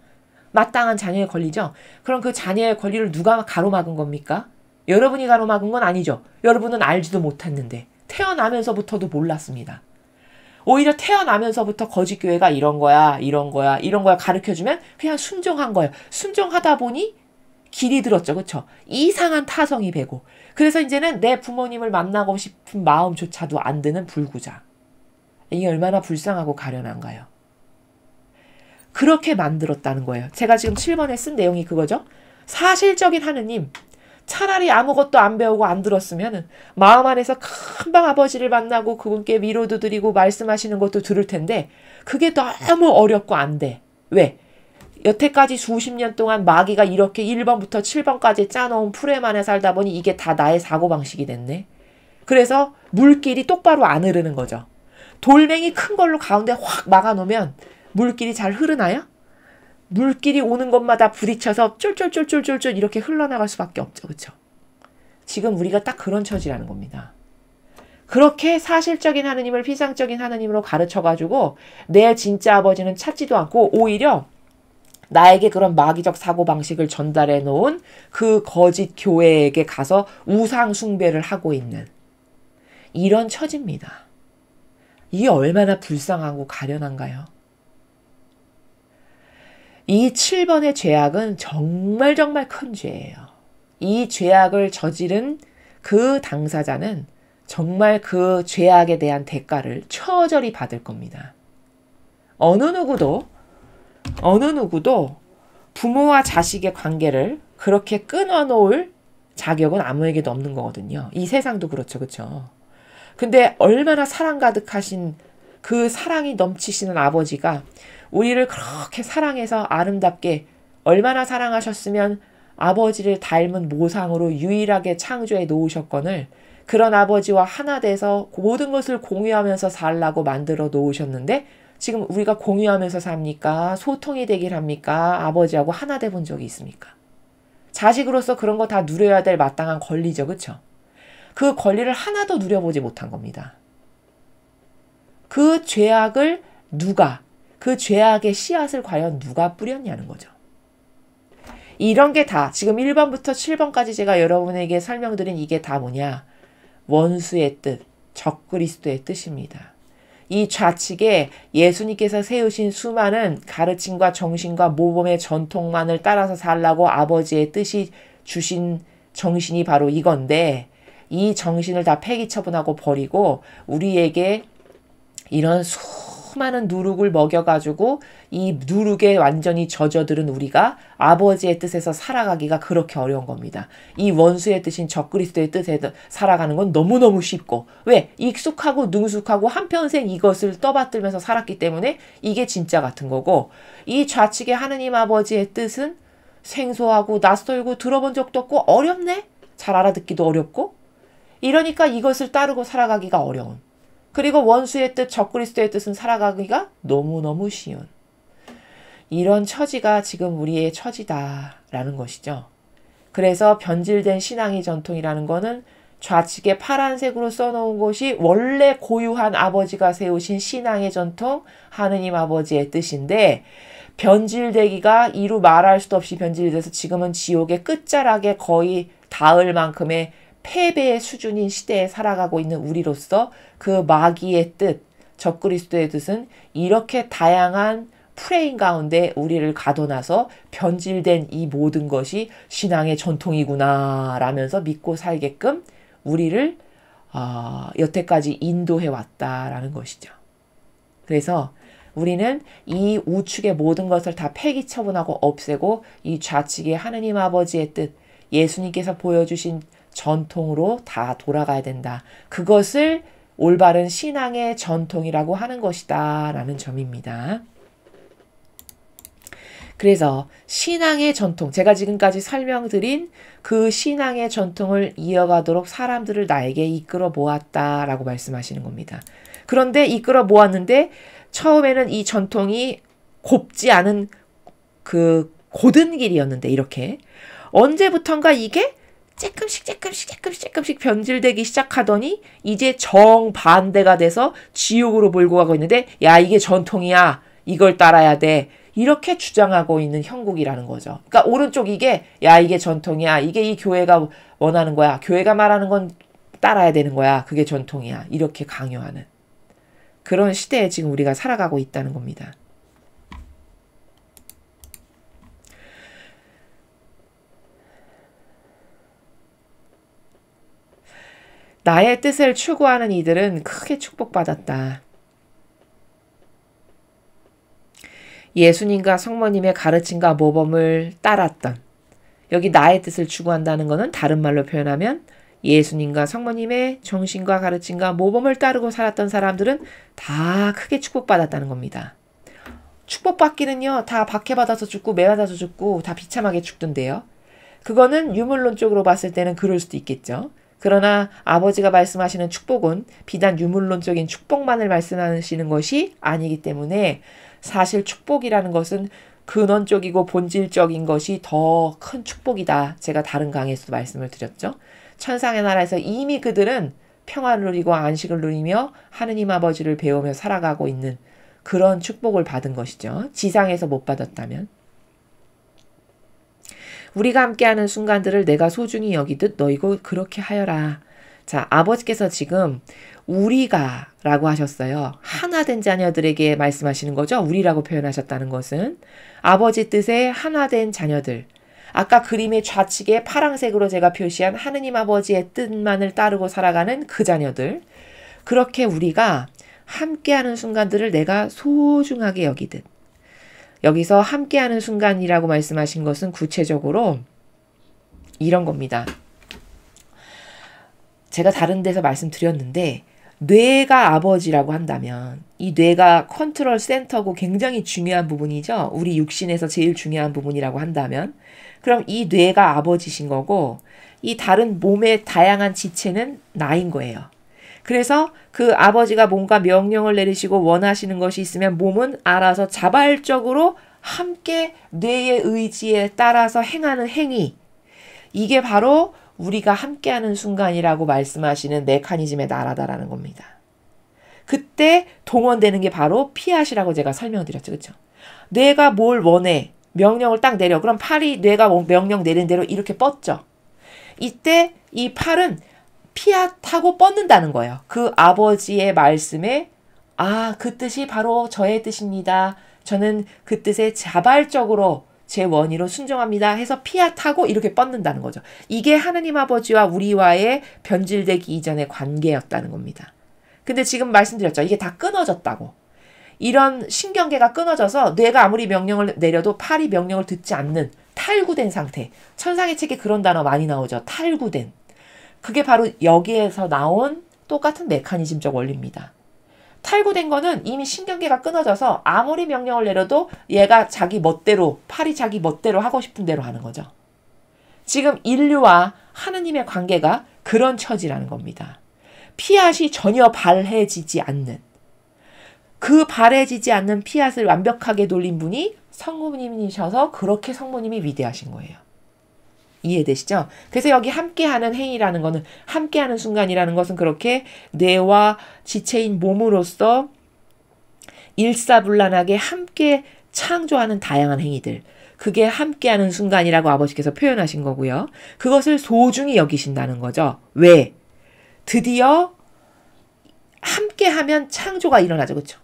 마땅한 자녀의 권리죠. 그럼 그 자녀의 권리를 누가 가로막은 겁니까? 여러분이 가로막은 건 아니죠. 여러분은 알지도 못했는데 태어나면서부터도 몰랐습니다. 오히려 태어나면서부터 거짓교회가 이런 거야 가르쳐주면 그냥 순종한 거예요. 순종하다 보니 길이 들었죠. 그렇죠? 이상한 타성이 배고 그래서 이제는 내 부모님을 만나고 싶은 마음조차도 안 드는 불구자. 이게 얼마나 불쌍하고 가련한가요? 그렇게 만들었다는 거예요. 제가 지금 7번에 쓴 내용이 그거죠. 사실적인 하느님, 차라리 아무것도 안 배우고 안 들었으면 마음 안에서 금방 아버지를 만나고 그분께 위로도 드리고 말씀하시는 것도 들을 텐데 그게 너무 어렵고 안 돼. 왜? 여태까지 수십 년 동안 마귀가 이렇게 1번부터 7번까지 짜놓은 프레임 안에 살다 보니 이게 다 나의 사고방식이 됐네. 그래서 물길이 똑바로 안 흐르는 거죠. 돌멩이 큰 걸로 가운데 확 막아놓으면 물길이 잘 흐르나요? 물길이 오는 것마다 부딪혀서 쫄쫄쫄쫄쫄쫄 이렇게 흘러나갈 수밖에 없죠. 그렇죠? 지금 우리가 딱 그런 처지라는 겁니다. 그렇게 사실적인 하느님을 피상적인 하느님으로 가르쳐가지고 내 진짜 아버지는 찾지도 않고 오히려 나에게 그런 마귀적 사고방식을 전달해 놓은 그 거짓 교회에게 가서 우상 숭배를 하고 있는 이런 처지입니다. 이게 얼마나 불쌍하고 가련한가요? 이 7번의 죄악은 정말 큰 죄예요. 이 죄악을 저지른 그 당사자는 정말 그 죄악에 대한 대가를 처절히 받을 겁니다. 어느 누구도 부모와 자식의 관계를 그렇게 끊어놓을 자격은 아무에게도 없는 거거든요. 이 세상도 그렇죠. 그렇죠? 근데 얼마나 사랑 가득하신 그 사랑이 넘치시는 아버지가 우리를 그렇게 사랑해서 아름답게 얼마나 사랑하셨으면 아버지를 닮은 모상으로 유일하게 창조해 놓으셨거늘 그런 아버지와 하나 돼서 모든 것을 공유하면서 살라고 만들어 놓으셨는데 지금 우리가 공유하면서 삽니까? 소통이 되길 합니까? 아버지하고 하나 돼 본 적이 있습니까? 자식으로서 그런 거 다 누려야 될 마땅한 권리죠. 그렇죠? 그 권리를 하나도 누려보지 못한 겁니다. 그 죄악을 그 죄악의 씨앗을 과연 누가 뿌렸냐는 거죠. 이런 게 다 지금 1번부터 7번까지 제가 여러분에게 설명드린 이게 다 뭐냐? 원수의 뜻, 적그리스도의 뜻입니다. 이 좌측에 예수님께서 세우신 수많은 가르침과 정신과 모범의 전통만을 따라서 살라고 아버지의 뜻이 주신 정신이 바로 이건데 이 정신을 다 폐기 처분하고 버리고 우리에게 이런 수많은 누룩을 먹여가지고 이 누룩에 완전히 젖어들은 우리가 아버지의 뜻에서 살아가기가 그렇게 어려운 겁니다. 이 원수의 뜻인 적그리스도의 뜻에 살아가는 건 너무너무 쉽고 왜? 익숙하고 능숙하고 한평생 이것을 떠받들면서 살았기 때문에 이게 진짜 같은 거고 이 좌측의 하느님 아버지의 뜻은 생소하고 낯설고 들어본 적도 없고 어렵네? 잘 알아듣기도 어렵고 이러니까 이것을 따르고 살아가기가 어려운 그리고 원수의 뜻, 적그리스도의 뜻은 살아가기가 너무너무 쉬운 이런 처지가 지금 우리의 처지다라는 것이죠. 그래서 변질된 신앙의 전통이라는 거는 좌측에 파란색으로 써놓은 것이 원래 고유한 아버지가 세우신 신앙의 전통, 하느님 아버지의 뜻인데 변질되기가 이루 말할 수도 없이 변질돼서 지금은 지옥의 끝자락에 거의 닿을 만큼의 패배의 수준인 시대에 살아가고 있는 우리로서 그 마귀의 뜻, 적그리스도의 뜻은 이렇게 다양한 프레임 가운데 우리를 가둬놔서 변질된 이 모든 것이 신앙의 전통이구나 라면서 믿고 살게끔 우리를 여태까지 인도해 왔다라는 것이죠. 그래서 우리는 이 우측의 모든 것을 다 폐기 처분하고 없애고 이 좌측의 하느님 아버지의 뜻, 예수님께서 보여주신 전통으로 다 돌아가야 된다. 그것을 올바른 신앙의 전통이라고 하는 것이다 라는 점입니다. 그래서 신앙의 전통, 제가 지금까지 설명드린 그 신앙의 전통을 이어가도록 사람들을 나에게 이끌어 모았다라고 말씀하시는 겁니다. 그런데 이끌어 모았는데 처음에는 이 전통이 곱지 않은 그 고든 길이었는데 이렇게 언제부턴가 이게 조금씩 변질되기 시작하더니 이제 정반대가 돼서 지옥으로 몰고 가고 있는데 야 이게 전통이야. 이걸 따라야 돼. 이렇게 주장하고 있는 형국이라는 거죠. 그러니까 오른쪽 이게 야 이게 전통이야. 이게 이 교회가 원하는 거야. 교회가 말하는 건 따라야 되는 거야. 그게 전통이야. 이렇게 강요하는 그런 시대에 지금 우리가 살아가고 있다는 겁니다. 나의 뜻을 추구하는 이들은 크게 축복받았다. 예수님과 성모님의 가르침과 모범을 따랐던, 여기 나의 뜻을 추구한다는 것은 다른 말로 표현하면 예수님과 성모님의 정신과 가르침과 모범을 따르고 살았던 사람들은 다 크게 축복받았다는 겁니다. 축복받기는요, 다 박해받아서 죽고 매받아서 죽고 다 비참하게 죽던데요. 그거는 유물론적으로 봤을 때는 그럴 수도 있겠죠. 그러나 아버지가 말씀하시는 축복은 비단 유물론적인 축복만을 말씀하시는 것이 아니기 때문에 사실 축복이라는 것은 근원적이고 본질적인 것이 더 큰 축복이다. 제가 다른 강의에서도 말씀을 드렸죠. 천상의 나라에서 이미 그들은 평화를 누리고 안식을 누리며 하느님 아버지를 배우며 살아가고 있는 그런 축복을 받은 것이죠. 지상에서 못 받았다면. 우리가 함께하는 순간들을 내가 소중히 여기듯 너희고 그렇게 하여라. 자, 아버지께서 지금 우리가 라고 하셨어요. 하나 된 자녀들에게 말씀하시는 거죠. 우리라고 표현하셨다는 것은 아버지 뜻에 하나 된 자녀들. 아까 그림의 좌측에 파란색으로 제가 표시한 하느님 아버지의 뜻만을 따르고 살아가는 그 자녀들. 그렇게 우리가 함께하는 순간들을 내가 소중하게 여기듯. 여기서 함께하는 순간이라고 말씀하신 것은 구체적으로 이런 겁니다. 제가 다른 데서 말씀드렸는데 뇌가 아버지라고 한다면 이 뇌가 컨트롤 센터고 굉장히 중요한 부분이죠. 우리 육신에서 제일 중요한 부분이라고 한다면 그럼 이 뇌가 아버지신 거고 이 다른 몸의 다양한 지체는 나인 거예요. 그래서 그 아버지가 뭔가 명령을 내리시고 원하시는 것이 있으면 몸은 알아서 자발적으로 함께 뇌의 의지에 따라서 행하는 행위. 이게 바로 우리가 함께하는 순간이라고 말씀하시는 메커니즘의 나라다라는 겁니다. 그때 동원되는 게 바로 피앗이라고 제가 설명드렸죠. 그렇죠? 뇌가 뭘 원해. 명령을 딱 내려. 그럼 팔이 뇌가 명령 내린 대로 이렇게 뻗죠. 이때 이 팔은 피앗하고 뻗는다는 거예요. 그 아버지의 말씀에 그 뜻이 바로 저의 뜻입니다. 저는 그 뜻에 자발적으로 제 원의로 순종합니다 해서 피앗하고 이렇게 뻗는다는 거죠. 이게 하느님 아버지와 우리와의 변질되기 이전의 관계였다는 겁니다. 근데 지금 말씀드렸죠. 이게 다 끊어졌다고. 이런 신경계가 끊어져서 뇌가 아무리 명령을 내려도 팔이 명령을 듣지 않는 탈구된 상태. 천상의 책에 그런 단어 많이 나오죠. 탈구된. 그게 바로 여기에서 나온 똑같은 메커니즘적 원리입니다. 탈구된 거는 이미 신경계가 끊어져서 아무리 명령을 내려도 얘가 자기 멋대로, 팔이 자기 멋대로 하고 싶은 대로 하는 거죠. 지금 인류와 하느님의 관계가 그런 처지라는 겁니다. 피앗이 전혀 발해지지 않는, 그 발해지지 않는 피앗을 완벽하게 돌린 분이 성모님이셔서 그렇게 성모님이 위대하신 거예요. 이해되시죠? 그래서 여기 함께하는 행위라는 거는 함께하는 순간이라는 것은 그렇게 뇌와 지체인 몸으로서 일사불란하게 함께 창조하는 다양한 행위들. 그게 함께하는 순간이라고 아버지께서 표현하신 거고요. 그것을 소중히 여기신다는 거죠. 왜? 드디어 함께하면 창조가 일어나죠. 그렇죠?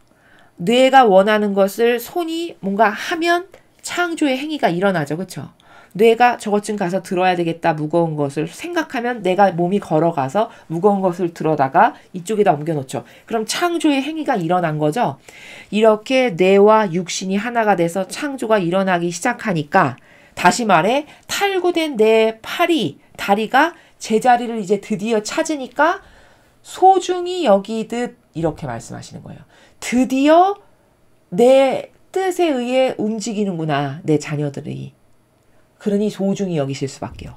뇌가 원하는 것을 손이 뭔가 하면 창조의 행위가 일어나죠. 그렇죠? 뇌가 저것 좀 가서 들어야 되겠다 무거운 것을 생각하면 내가 몸이 걸어가서 무거운 것을 들어다가 이쪽에다 옮겨놓죠. 그럼 창조의 행위가 일어난 거죠. 이렇게 뇌와 육신이 하나가 돼서 창조가 일어나기 시작하니까 다시 말해 탈구된 내 팔이 다리가 제자리를 이제 드디어 찾으니까 소중히 여기듯 이렇게 말씀하시는 거예요. 드디어 내 뜻에 의해 움직이는구나, 내 자녀들이. 그러니 소중히 여기실 수밖에요.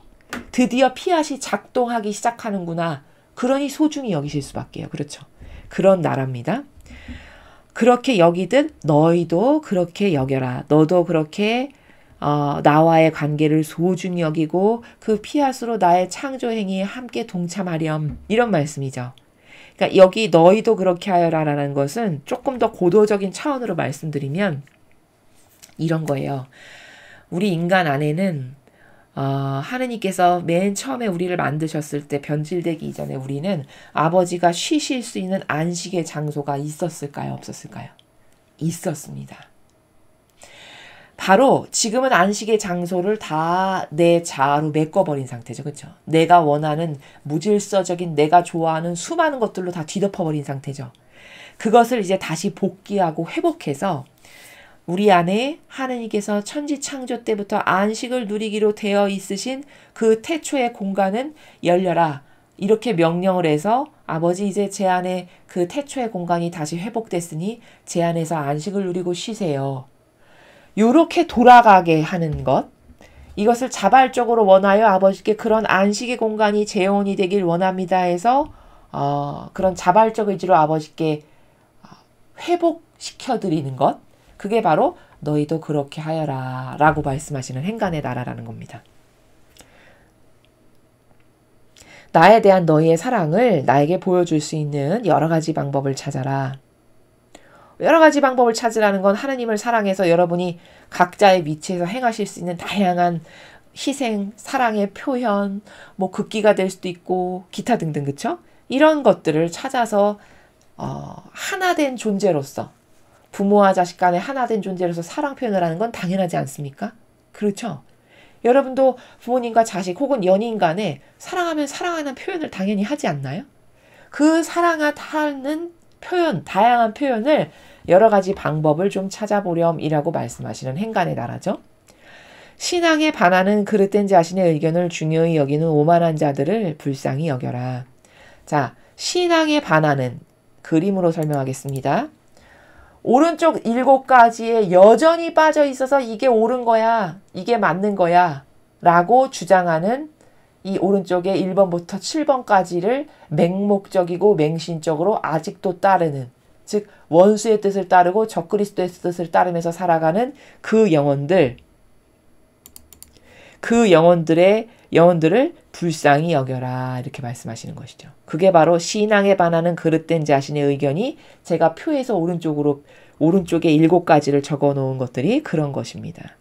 드디어 피앗이 작동하기 시작하는구나. 그러니 소중히 여기실 수밖에요. 그렇죠. 그런 나라입니다. 그렇게 여기듯 너희도 그렇게 여겨라. 너도 그렇게 나와의 관계를 소중히 여기고 그 피앗으로 나의 창조 행위에 함께 동참하렴. 이런 말씀이죠. 그러니까 여기 너희도 그렇게 하여라라는 것은 조금 더 고도적인 차원으로 말씀드리면 이런 거예요. 우리 인간 안에는 하느님께서 맨 처음에 우리를 만드셨을 때 변질되기 이전에 우리는 아버지가 쉬실 수 있는 안식의 장소가 있었을까요? 없었을까요? 있었습니다. 바로 지금은 안식의 장소를 다 내 자아로 메꿔버린 상태죠. 그렇죠? 내가 원하는 무질서적인 내가 좋아하는 수많은 것들로 다 뒤덮어버린 상태죠. 그것을 이제 다시 복귀하고 회복해서 우리 안에 하느님께서 천지 창조 때부터 안식을 누리기로 되어 있으신 그 태초의 공간은 열려라. 이렇게 명령을 해서 아버지 이제 제 안에 그 태초의 공간이 다시 회복됐으니 제 안에서 안식을 누리고 쉬세요. 요렇게 돌아가게 하는 것. 이것을 자발적으로 원하여 아버지께 그런 안식의 공간이 제 영혼이 되길 원합니다 해서 그런 자발적 의지로 아버지께 회복시켜드리는 것. 그게 바로 너희도 그렇게 하여라 라고 말씀하시는 행간의 나라라는 겁니다. 나에 대한 너희의 사랑을 나에게 보여줄 수 있는 여러 가지 방법을 찾아라. 여러 가지 방법을 찾으라는 건 하나님을 사랑해서 여러분이 각자의 위치에서 행하실 수 있는 다양한 희생, 사랑의 표현, 뭐 극기가 될 수도 있고 기타 등등, 그쵸? 이런 것들을 찾아서 하나된 존재로서 부모와 자식 간에 하나된 존재로서 사랑 표현을 하는 건 당연하지 않습니까? 그렇죠? 여러분도 부모님과 자식 혹은 연인 간에 사랑하면 사랑하는 표현을 당연히 하지 않나요? 그 사랑하는 표현, 다양한 표현을 여러 가지 방법을 좀 찾아보렴이라고 말씀하시는 행간의 나라죠. 신앙에 반하는 그릇된 자신의 의견을 중요히 여기는 오만한 자들을 불쌍히 여겨라. 자, 신앙에 반하는 그림으로 설명하겠습니다. 오른쪽 7가지에 여전히 빠져 있어서 이게 옳은 거야, 이게 맞는 거야 라고 주장하는 이 오른쪽에 1번부터 7번까지를 맹목적이고 맹신적으로 아직도 따르는, 즉 원수의 뜻을 따르고 적그리스도의 뜻을 따르면서 살아가는 그 영혼들의 영혼들을 불쌍히 여겨라 이렇게 말씀하시는 것이죠. 그게 바로 신앙에 반하는 그릇된 자신의 의견이 제가 표에서 오른쪽에 7가지를 적어 놓은 것들이 그런 것입니다.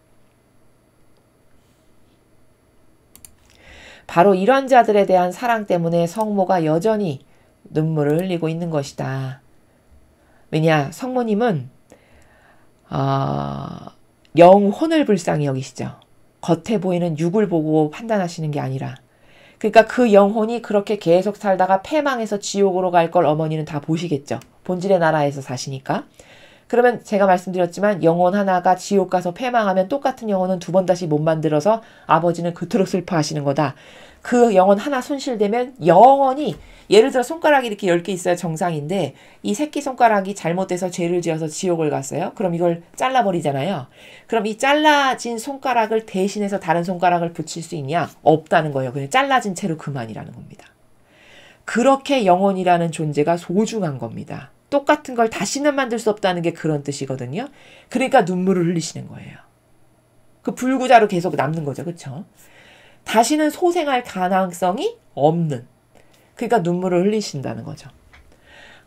바로 이런 자들에 대한 사랑 때문에 성모가 여전히 눈물을 흘리고 있는 것이다. 왜냐? 성모님은 영혼을 불쌍히 여기시죠. 겉에 보이는 육을 보고 판단하시는 게 아니라, 그러니까 그 영혼이 그렇게 계속 살다가 패망해서 지옥으로 갈 걸 어머니는 다 보시겠죠. 본질의 나라에서 사시니까. 그러면 제가 말씀드렸지만 영혼 하나가 지옥 가서 패망하면 똑같은 영혼은 2번 다시 못 만들어서 아버지는 그토록 슬퍼하시는 거다. 그 영혼 하나 손실되면 영원히, 예를 들어 손가락이 이렇게 10개 있어야 정상인데 이 새끼손가락이 잘못돼서 죄를 지어서 지옥을 갔어요. 그럼 이걸 잘라버리잖아요. 그럼 이 잘라진 손가락을 대신해서 다른 손가락을 붙일 수 있냐? 없다는 거예요. 그냥 잘라진 채로 그만이라는 겁니다. 그렇게 영혼이라는 존재가 소중한 겁니다. 똑같은 걸 다시는 만들 수 없다는 게 그런 뜻이거든요. 그러니까 눈물을 흘리시는 거예요. 그 불구자로 계속 남는 거죠. 그렇죠? 다시는 소생할 가능성이 없는, 그러니까 눈물을 흘리신다는 거죠.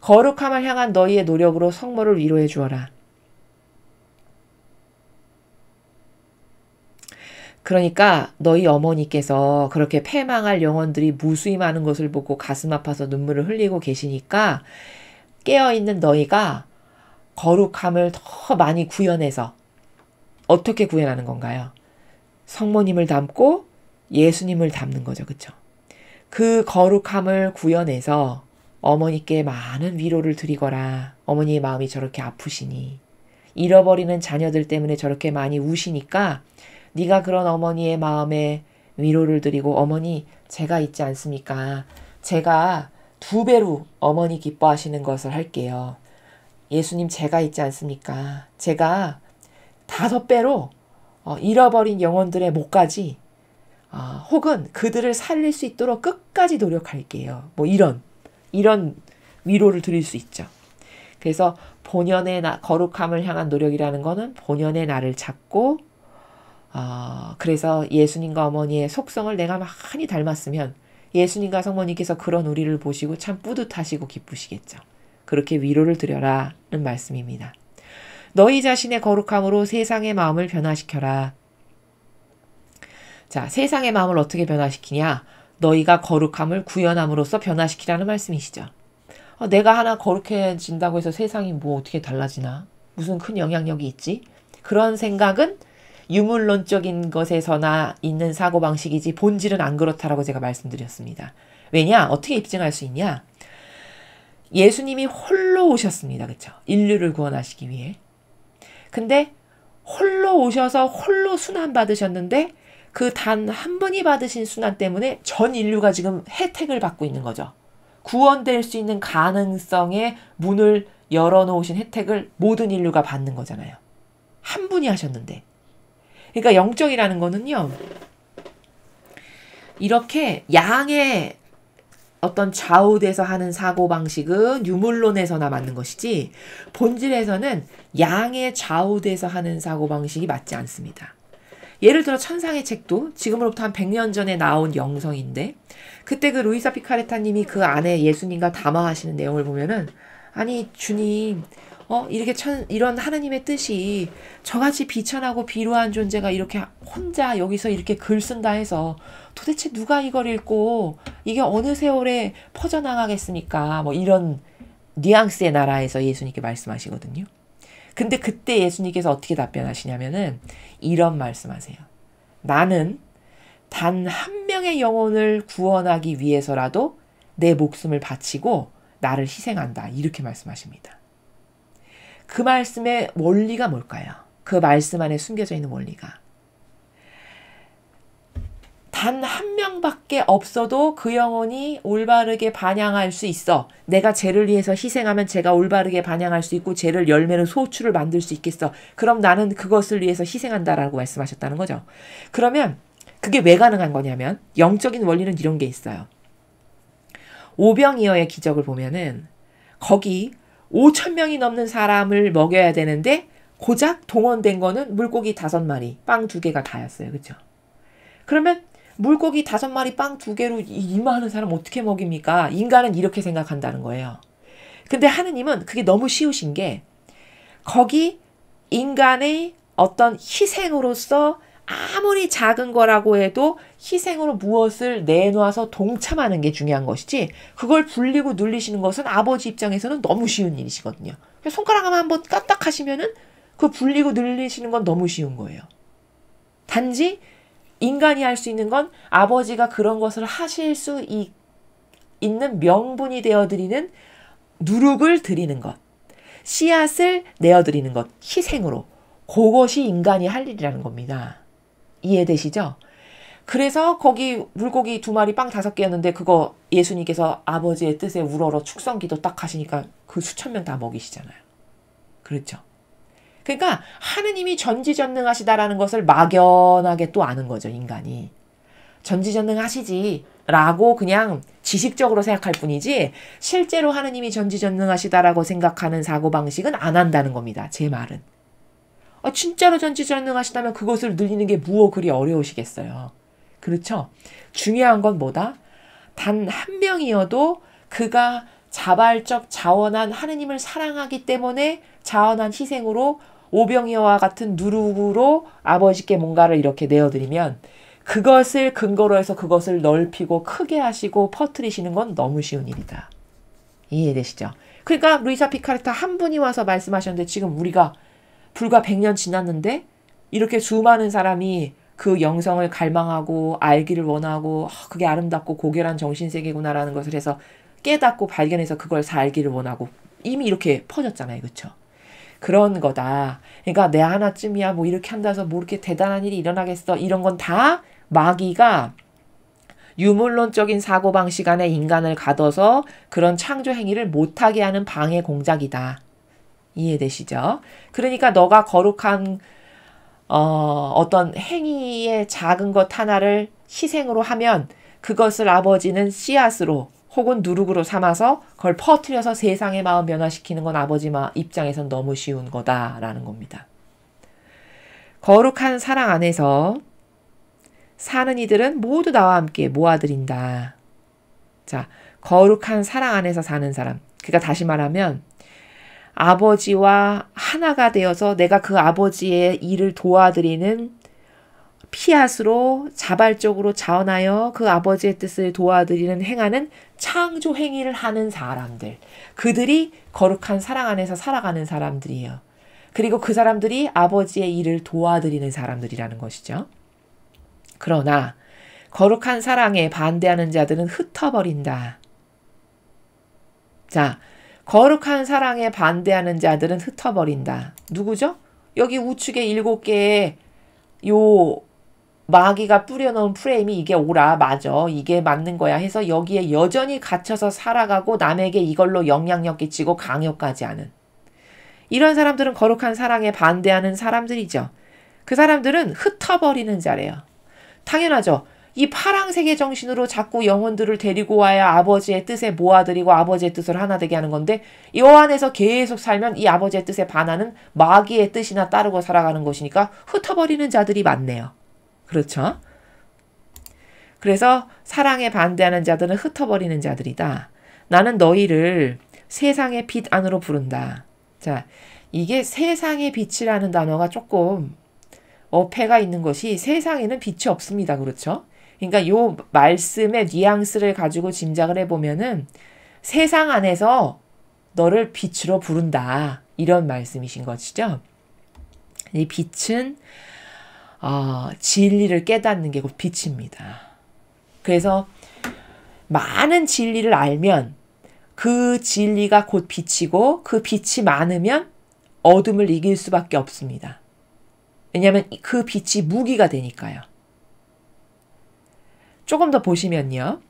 거룩함을 향한 너희의 노력으로 성모를 위로해 주어라. 그러니까 너희 어머니께서 그렇게 패망할 영혼들이 무수히 많은 것을 보고 가슴 아파서 눈물을 흘리고 계시니까 깨어있는 너희가 거룩함을 더 많이 구현해서, 어떻게 구현하는 건가요? 성모님을 담고 예수님을 담는 거죠. 그렇죠? 그 거룩함을 구현해서 어머니께 많은 위로를 드리거라. 어머니의 마음이 저렇게 아프시니, 잃어버리는 자녀들 때문에 저렇게 많이 우시니까 네가 그런 어머니의 마음에 위로를 드리고, 어머니 제가 있지 않습니까? 제가 2배로 어머니 기뻐하시는 것을 할게요. 예수님 제가 있지 않습니까? 제가 5배로 잃어버린 영혼들의 목까지 혹은 그들을 살릴 수 있도록 끝까지 노력할게요. 뭐 이런 위로를 드릴 수 있죠. 그래서 본연의 거룩함을 향한 노력이라는 거는 본연의 나를 찾고 그래서 예수님과 어머니의 속성을 내가 많이 닮았으면 예수님과 성모님께서 그런 우리를 보시고 참 뿌듯하시고 기쁘시겠죠. 그렇게 위로를 드려라는 말씀입니다. 너희 자신의 거룩함으로 세상의 마음을 변화시켜라. 자, 세상의 마음을 어떻게 변화시키냐? 너희가 거룩함을 구현함으로써 변화시키라는 말씀이시죠. 내가 하나 거룩해진다고 해서 세상이 뭐 어떻게 달라지나? 무슨 큰 영향력이 있지? 그런 생각은 유물론적인 것에서나 있는 사고방식이지 본질은 안 그렇다라고 제가 말씀드렸습니다. 왜냐? 어떻게 입증할 수 있냐? 예수님이 홀로 오셨습니다. 그렇죠? 인류를 구원하시기 위해. 근데 홀로 오셔서 홀로 순환 받으셨는데 그 단 한 분이 받으신 순환 때문에 전 인류가 지금 혜택을 받고 있는 거죠. 구원될 수 있는 가능성의 문을 열어놓으신 혜택을 모든 인류가 받는 거잖아요. 한 분이 하셨는데. 그러니까 영적이라는 거는요. 이렇게 양의 어떤 좌우돼서 하는 사고방식은 유물론에서나 맞는 것이지 본질에서는 양의 좌우돼서 하는 사고방식이 맞지 않습니다. 예를 들어 천상의 책도 지금으로부터 한 100년 전에 나온 영성인데 그때 그 루이사 피카레타님이 그 안에 예수님과 담화하시는 내용을 보면은 아니 주님 이렇게 이런 하느님의 뜻이 저같이 비천하고 비루한 존재가 이렇게 혼자 여기서 이렇게 글 쓴다 해서 도대체 누가 이걸 읽고 이게 어느 세월에 퍼져나가겠습니까? 뭐 이런 뉘앙스의 나라에서 예수님께 말씀하시거든요. 근데 그때 예수님께서 어떻게 답변하시냐면은 이런 말씀하세요. 나는 단 한 명의 영혼을 구원하기 위해서라도 내 목숨을 바치고 나를 희생한다. 이렇게 말씀하십니다. 그 말씀의 원리가 뭘까요? 그 말씀 안에 숨겨져 있는 원리가. 단 한 명밖에 없어도 그 영혼이 올바르게 반향할 수 있어. 내가 쟤를 위해서 희생하면 쟤가 올바르게 반향할 수 있고 쟤를 열매로 소출을 만들 수 있겠어. 그럼 나는 그것을 위해서 희생한다라고 말씀하셨다는 거죠. 그러면 그게 왜 가능한 거냐면 영적인 원리는 이런 게 있어요. 오병이어의 기적을 보면은 거기 5,000명이 넘는 사람을 먹여야 되는데 고작 동원된 거는 물고기 5마리, 빵 2개가 다였어요. 그렇죠? 그러면 물고기 5마리, 빵 2개로 이 많은 사람 어떻게 먹입니까? 인간은 이렇게 생각한다는 거예요. 근데 하느님은 그게 너무 쉬우신 게 거기 인간의 어떤 희생으로서 아무리 작은 거라고 해도 희생으로 무엇을 내놔서 동참하는 게 중요한 것이지 그걸 불리고 눌리시는 것은 아버지 입장에서는 너무 쉬운 일이시거든요. 손가락 하나 한번 까딱하시면은 그 불리고 눌리시는 건 너무 쉬운 거예요. 단지 인간이 할 수 있는 건 아버지가 그런 것을 하실 수 있는 명분이 되어드리는 누룩을 드리는 것, 씨앗을 내어드리는 것, 희생으로. 그것이 인간이 할 일이라는 겁니다. 이해되시죠? 그래서 거기 물고기 2마리 빵 5개였는데 그거 예수님께서 아버지의 뜻에 우러러 축성기도 딱 하시니까 그 수천 명 다 먹이시잖아요. 그렇죠? 그러니까 하느님이 전지전능하시다라는 것을 막연하게 또 아는 거죠. 인간이. 전지전능하시지 라고 그냥 지식적으로 생각할 뿐이지 실제로 하느님이 전지전능하시다라고 생각하는 사고방식은 안 한다는 겁니다. 제 말은. 진짜로 전지전능하시다면 그것을 늘리는 게 무엇 그리 어려우시겠어요. 그렇죠? 중요한 건 뭐다? 단 한 명이어도 그가 자발적 자원한 하느님을 사랑하기 때문에 자원한 희생으로 오병이어와 같은 누룩으로 아버지께 뭔가를 이렇게 내어드리면 그것을 근거로 해서 그것을 넓히고 크게 하시고 퍼뜨리시는 건 너무 쉬운 일이다. 이해되시죠? 그러니까 루이사 피카레타 한 분이 와서 말씀하셨는데 지금 우리가 불과 100년 지났는데 이렇게 수많은 사람이 그 영성을 갈망하고 알기를 원하고 그게 아름답고 고결한 정신세계구나라는 것을 해서 깨닫고 발견해서 그걸 살기를 원하고 이미 이렇게 퍼졌잖아요. 그렇죠? 그런 거다. 그러니까 내 하나쯤이야 뭐 이렇게 한다서 뭐 이렇게 대단한 일이 일어나겠어. 이런 건 다 마귀가 유물론적인 사고방식 안에 인간을 가둬서 그런 창조 행위를 못하게 하는 방해 공작이다. 이해되시죠? 그러니까 너가 거룩한 어떤 행위의 작은 것 하나를 희생으로 하면 그것을 아버지는 씨앗으로 혹은 누룩으로 삼아서 그걸 퍼뜨려서 세상의 마음 변화시키는 건 아버지 입장에선 너무 쉬운 거다라는 겁니다. 거룩한 사랑 안에서 사는 이들은 모두 나와 함께 모아드린다. 자, 거룩한 사랑 안에서 사는 사람. 그러니까 다시 말하면 아버지와 하나가 되어서 내가 그 아버지의 일을 도와드리는 피앗으로 자발적으로 자원하여 그 아버지의 뜻을 도와드리는 행하는 창조 행위를 하는 사람들. 그들이 거룩한 사랑 안에서 살아가는 사람들이에요. 그리고 그 사람들이 아버지의 일을 도와드리는 사람들이라는 것이죠. 그러나 거룩한 사랑에 반대하는 자들은 흩어버린다. 자, 거룩한 사랑에 반대하는 자들은 흩어버린다. 누구죠? 여기 우측에 7개의 요 마귀가 뿌려놓은 프레임이 이게 옳아, 맞아, 이게 맞는 거야 해서 여기에 여전히 갇혀서 살아가고 남에게 이걸로 영향력 끼치고 강요까지 하는 이런 사람들은 거룩한 사랑에 반대하는 사람들이죠. 그 사람들은 흩어버리는 자래요. 당연하죠. 이 파랑색의 정신으로 자꾸 영혼들을 데리고 와야 아버지의 뜻에 모아들이고 아버지의 뜻을 하나 되게 하는 건데 이 안에서 계속 살면 이 아버지의 뜻에 반하는 마귀의 뜻이나 따르고 살아가는 것이니까 흩어버리는 자들이 많네요. 그렇죠? 그래서 사랑에 반대하는 자들은 흩어버리는 자들이다. 나는 너희를 세상의 빛 안으로 부른다. 자, 이게 세상의 빛이라는 단어가 조금 어폐가 있는 것이 세상에는 빛이 없습니다. 그렇죠? 그러니까 요 말씀의 뉘앙스를 가지고 짐작을 해보면은 세상 안에서 너를 빛으로 부른다. 이런 말씀이신 것이죠. 이 빛은 진리를 깨닫는 게 곧 빛입니다. 그래서 많은 진리를 알면 그 진리가 곧 빛이고 그 빛이 많으면 어둠을 이길 수밖에 없습니다. 왜냐하면 그 빛이 무기가 되니까요. 조금 더 보시면요.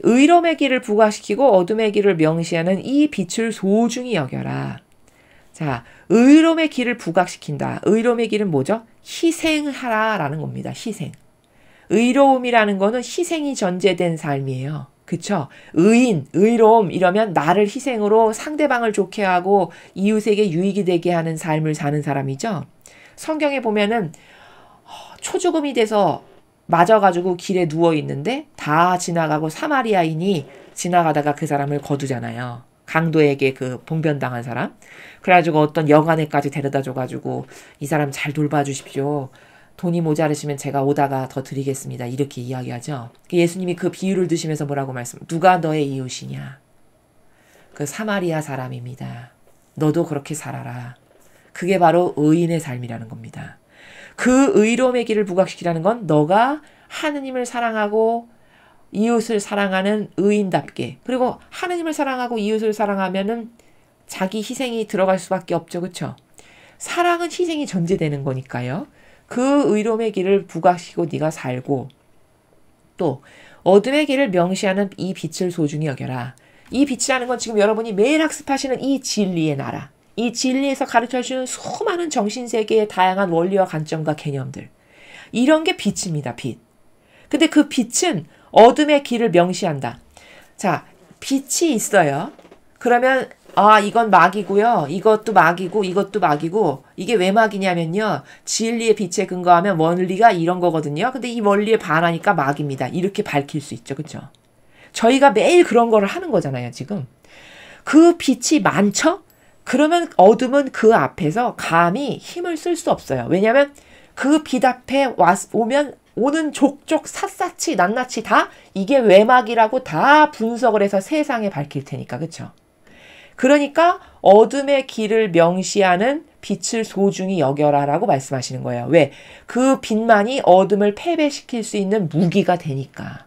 의로움의 길을 부각시키고 어둠의 길을 명시하는 이 빛을 소중히 여겨라. 자, 의로움의 길을 부각시킨다. 의로움의 길은 뭐죠? 희생하라라는 겁니다. 희생. 의로움이라는 거는 희생이 전제된 삶이에요. 그쵸? 의인, 의로움 이러면 나를 희생으로 상대방을 좋게 하고 이웃에게 유익이 되게 하는 삶을 사는 사람이죠. 성경에 보면은 초죽음이 돼서 맞아가지고 길에 누워있는데 다 지나가고 사마리아인이 지나가다가 그 사람을 거두잖아요. 강도에게 그 봉변당한 사람. 그래가지고 어떤 여관에까지 데려다 줘가지고 이 사람 잘 돌봐주십시오. 돈이 모자르시면 제가 오다가 더 드리겠습니다. 이렇게 이야기하죠. 예수님이 그 비유를 드시면서 뭐라고 누가 너의 이웃이냐? 그 사마리아 사람입니다. 너도 그렇게 살아라. 그게 바로 의인의 삶이라는 겁니다. 그 의로움의 길을 부각시키라는 건 너가 하느님을 사랑하고 이웃을 사랑하는 의인답게, 그리고 하느님을 사랑하고 이웃을 사랑하면은 자기 희생이 들어갈 수밖에 없죠. 그렇죠? 사랑은 희생이 전제되는 거니까요. 그 의로움의 길을 부각시키고 네가 살고, 또 어둠의 길을 명시하는 이 빛을 소중히 여겨라. 이 빛이라는 건 지금 여러분이 매일 학습하시는 이 진리의 나라, 이 진리에서 가르쳐주는 수많은 정신세계의 다양한 원리와 관점과 개념들, 이런 게 빛입니다. 빛. 근데 그 빛은 어둠의 길을 명시한다. 자, 빛이 있어요. 그러면 이건 마귀고요. 이것도 마귀고 이것도 마귀고, 이게 왜 마귀냐면요. 진리의 빛에 근거하면 원리가 이런 거거든요. 근데 이 원리에 반하니까 마귀입니다. 이렇게 밝힐 수 있죠. 그렇죠? 저희가 매일 그런 거를 하는 거잖아요. 지금. 그 빛이 많죠? 그러면 어둠은 그 앞에서 감히 힘을 쓸 수 없어요. 왜냐하면 그 빛 앞에 오면 오는 족족 샅샅이 낱낱이 다 이게 외막이라고 다 분석을 해서 세상에 밝힐 테니까. 그렇죠? 그러니까 어둠의 길을 명시하는 빛을 소중히 여겨라라고 말씀하시는 거예요. 왜? 그 빛만이 어둠을 패배시킬 수 있는 무기가 되니까.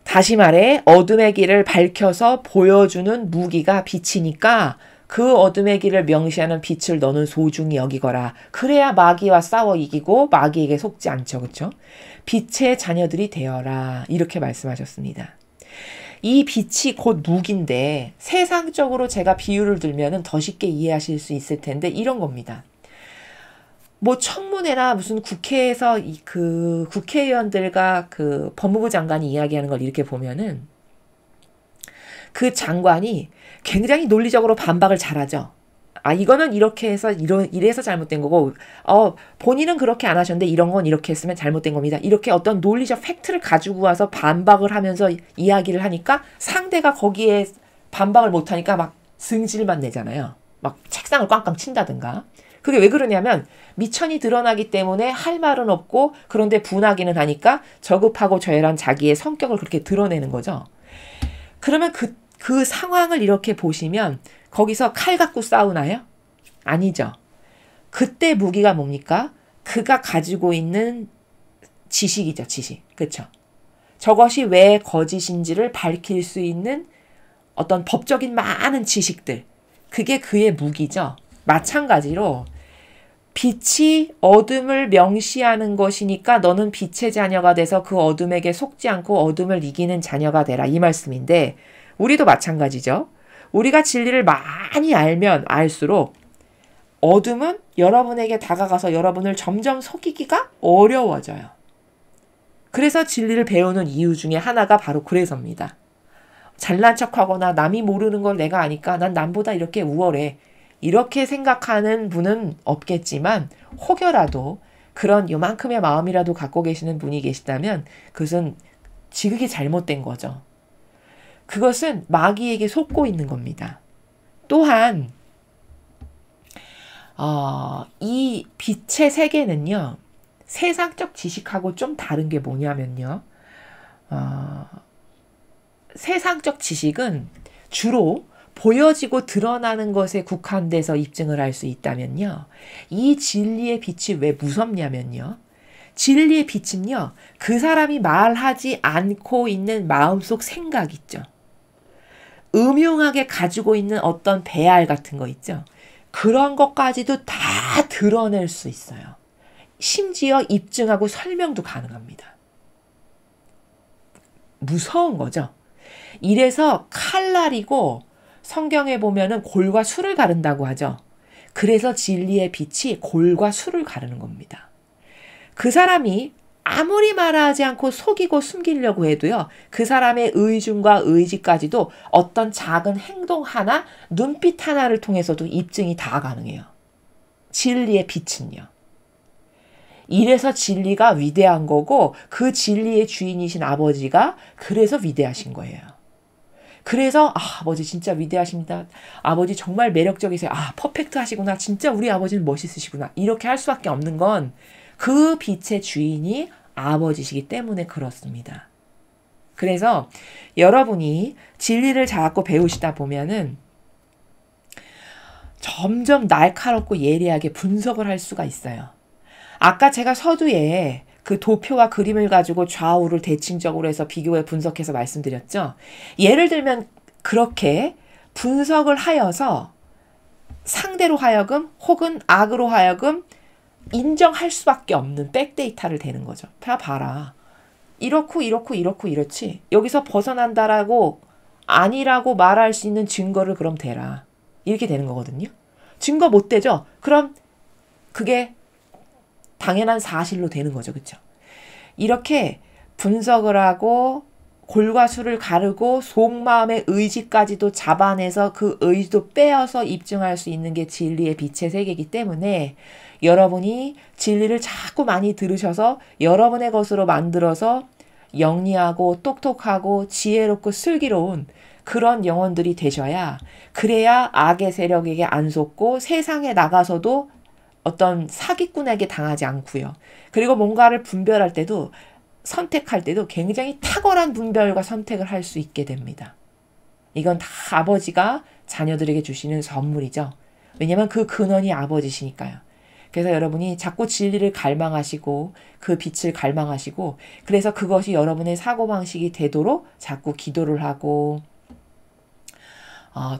다시 말해 어둠의 길을 밝혀서 보여주는 무기가 빛이니까 그 어둠의 길을 명시하는 빛을 너는 소중히 여기거라. 그래야 마귀와 싸워 이기고 마귀에게 속지 않죠. 그렇죠? 빛의 자녀들이 되어라. 이렇게 말씀하셨습니다. 이 빛이 곧 무기인데 세상적으로 제가 비유를 들면은 더 쉽게 이해하실 수 있을 텐데 이런 겁니다. 뭐 청문회나 무슨 국회에서 그 국회의원들과 그 법무부 장관이 이야기하는 걸 이렇게 보면은 그 장관이 굉장히 논리적으로 반박을 잘하죠. 아, 이거는 이렇게 해서 이래서 잘못된 거고, 본인은 그렇게 안 하셨는데 이런 건 이렇게 했으면 잘못된 겁니다. 이렇게 어떤 논리적 팩트를 가지고 와서 반박을 하면서 이야기를 하니까 상대가 거기에 반박을 못하니까 막 승질만 내잖아요. 막 책상을 꽝꽝 친다든가. 그게 왜 그러냐면 미천이 드러나기 때문에 할 말은 없고 그런데 분하기는 하니까 저급하고 저열한 자기의 성격을 그렇게 드러내는 거죠. 그러면 그 상황을 이렇게 보시면 거기서 칼 갖고 싸우나요? 아니죠. 그때 무기가 뭡니까? 그가 가지고 있는 지식이죠. 지식. 그렇죠? 저것이 왜 거짓인지를 밝힐 수 있는 어떤 법적인 많은 지식들. 그게 그의 무기죠. 마찬가지로 빛이 어둠을 명시하는 것이니까 너는 빛의 자녀가 돼서 그 어둠에게 속지 않고 어둠을 이기는 자녀가 되라. 이 말씀인데 우리도 마찬가지죠. 우리가 진리를 많이 알면 알수록 어둠은 여러분에게 다가가서 여러분을 점점 속이기가 어려워져요. 그래서 진리를 배우는 이유 중에 하나가 바로 그래서입니다. 잘난 척하거나 남이 모르는 걸 내가 아니까 난 남보다 이렇게 우월해. 이렇게 생각하는 분은 없겠지만 혹여라도 그런 요만큼의 마음이라도 갖고 계시는 분이 계시다면 그것은 지극히 잘못된 거죠. 그것은 마귀에게 속고 있는 겁니다. 또한 이 빛의 세계는요. 세상적 지식하고 좀 다른 게 뭐냐면요. 세상적 지식은 주로 보여지고 드러나는 것에 국한돼서 입증을 할 수 있다면요. 이 진리의 빛이 왜 무섭냐면요. 진리의 빛은요. 그 사람이 말하지 않고 있는 마음속 생각 있죠. 음흉하게 가지고 있는 어떤 배알 같은 거 있죠. 그런 것까지도 다 드러낼 수 있어요. 심지어 입증하고 설명도 가능합니다. 무서운 거죠. 이래서 칼날이고 성경에 보면은 골과 술을 가른다고 하죠. 그래서 진리의 빛이 골과 술을 가르는 겁니다. 그 사람이 아무리 말하지 않고 속이고 숨기려고 해도요. 그 사람의 의중과 의지까지도 어떤 작은 행동 하나, 눈빛 하나를 통해서도 입증이 다 가능해요. 진리의 빛은요. 이래서 진리가 위대한 거고 그 진리의 주인이신 아버지가 그래서 위대하신 거예요. 그래서 아버지 진짜 위대하십니다. 아버지 정말 매력적이세요. 퍼펙트 하시구나. 진짜 우리 아버지는 멋있으시구나. 이렇게 할 수밖에 없는 건 그 빛의 주인이 아버지시기 때문에 그렇습니다. 그래서 여러분이 진리를 자꾸 배우시다 보면은 점점 날카롭고 예리하게 분석을 할 수가 있어요. 아까 제가 서두에 그 도표와 그림을 가지고 좌우를 대칭적으로 해서 비교해 분석해서 말씀드렸죠. 예를 들면 그렇게 분석을 하여서 상대로 하여금 혹은 악으로 하여금 인정할 수밖에 없는 백데이터를 대는 거죠. 봐라. 이렇고 이렇지. 여기서 벗어난다라고 아니라고 말할 수 있는 증거를 그럼 대라. 이렇게 되는 거거든요. 증거 못 대죠? 그럼 그게 당연한 사실로 되는 거죠. 그렇죠? 이렇게 분석을 하고 골과 술을 가르고 속마음의 의지까지도 잡아내서 그 의지도 빼어서 입증할 수 있는 게 진리의 빛의 세계이기 때문에 여러분이 진리를 자꾸 많이 들으셔서 여러분의 것으로 만들어서 영리하고 똑똑하고 지혜롭고 슬기로운 그런 영혼들이 되셔야 그래야 악의 세력에게 안 속고 세상에 나가서도 어떤 사기꾼에게 당하지 않고요. 그리고 뭔가를 분별할 때도 선택할 때도 굉장히 탁월한 분별과 선택을 할 수 있게 됩니다. 이건 다 아버지가 자녀들에게 주시는 선물이죠. 왜냐하면 그 근원이 아버지시니까요. 그래서 여러분이 자꾸 진리를 갈망하시고 그 빛을 갈망하시고 그래서 그것이 여러분의 사고방식이 되도록 자꾸 기도를 하고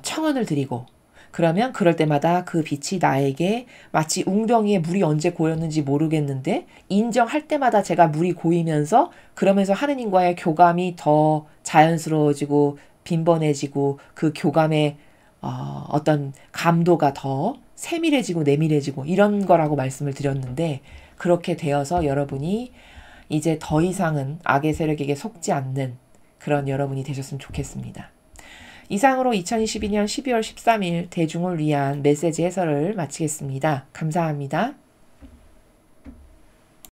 청언을 드리고 그러면 그럴 때마다 그 빛이 나에게 마치 웅덩이에 물이 언제 고였는지 모르겠는데 인정할 때마다 제가 물이 고이면서 그러면서 하느님과의 교감이 더 자연스러워지고 빈번해지고 그 교감의 어떤 감도가 더 세밀해지고 내밀해지고 이런 거라고 말씀을 드렸는데 그렇게 되어서 여러분이 이제 더 이상은 악의 세력에게 속지 않는 그런 여러분이 되셨으면 좋겠습니다. 이상으로 2022년 12월 13일 대중을 위한 메시지 해설을 마치겠습니다. 감사합니다.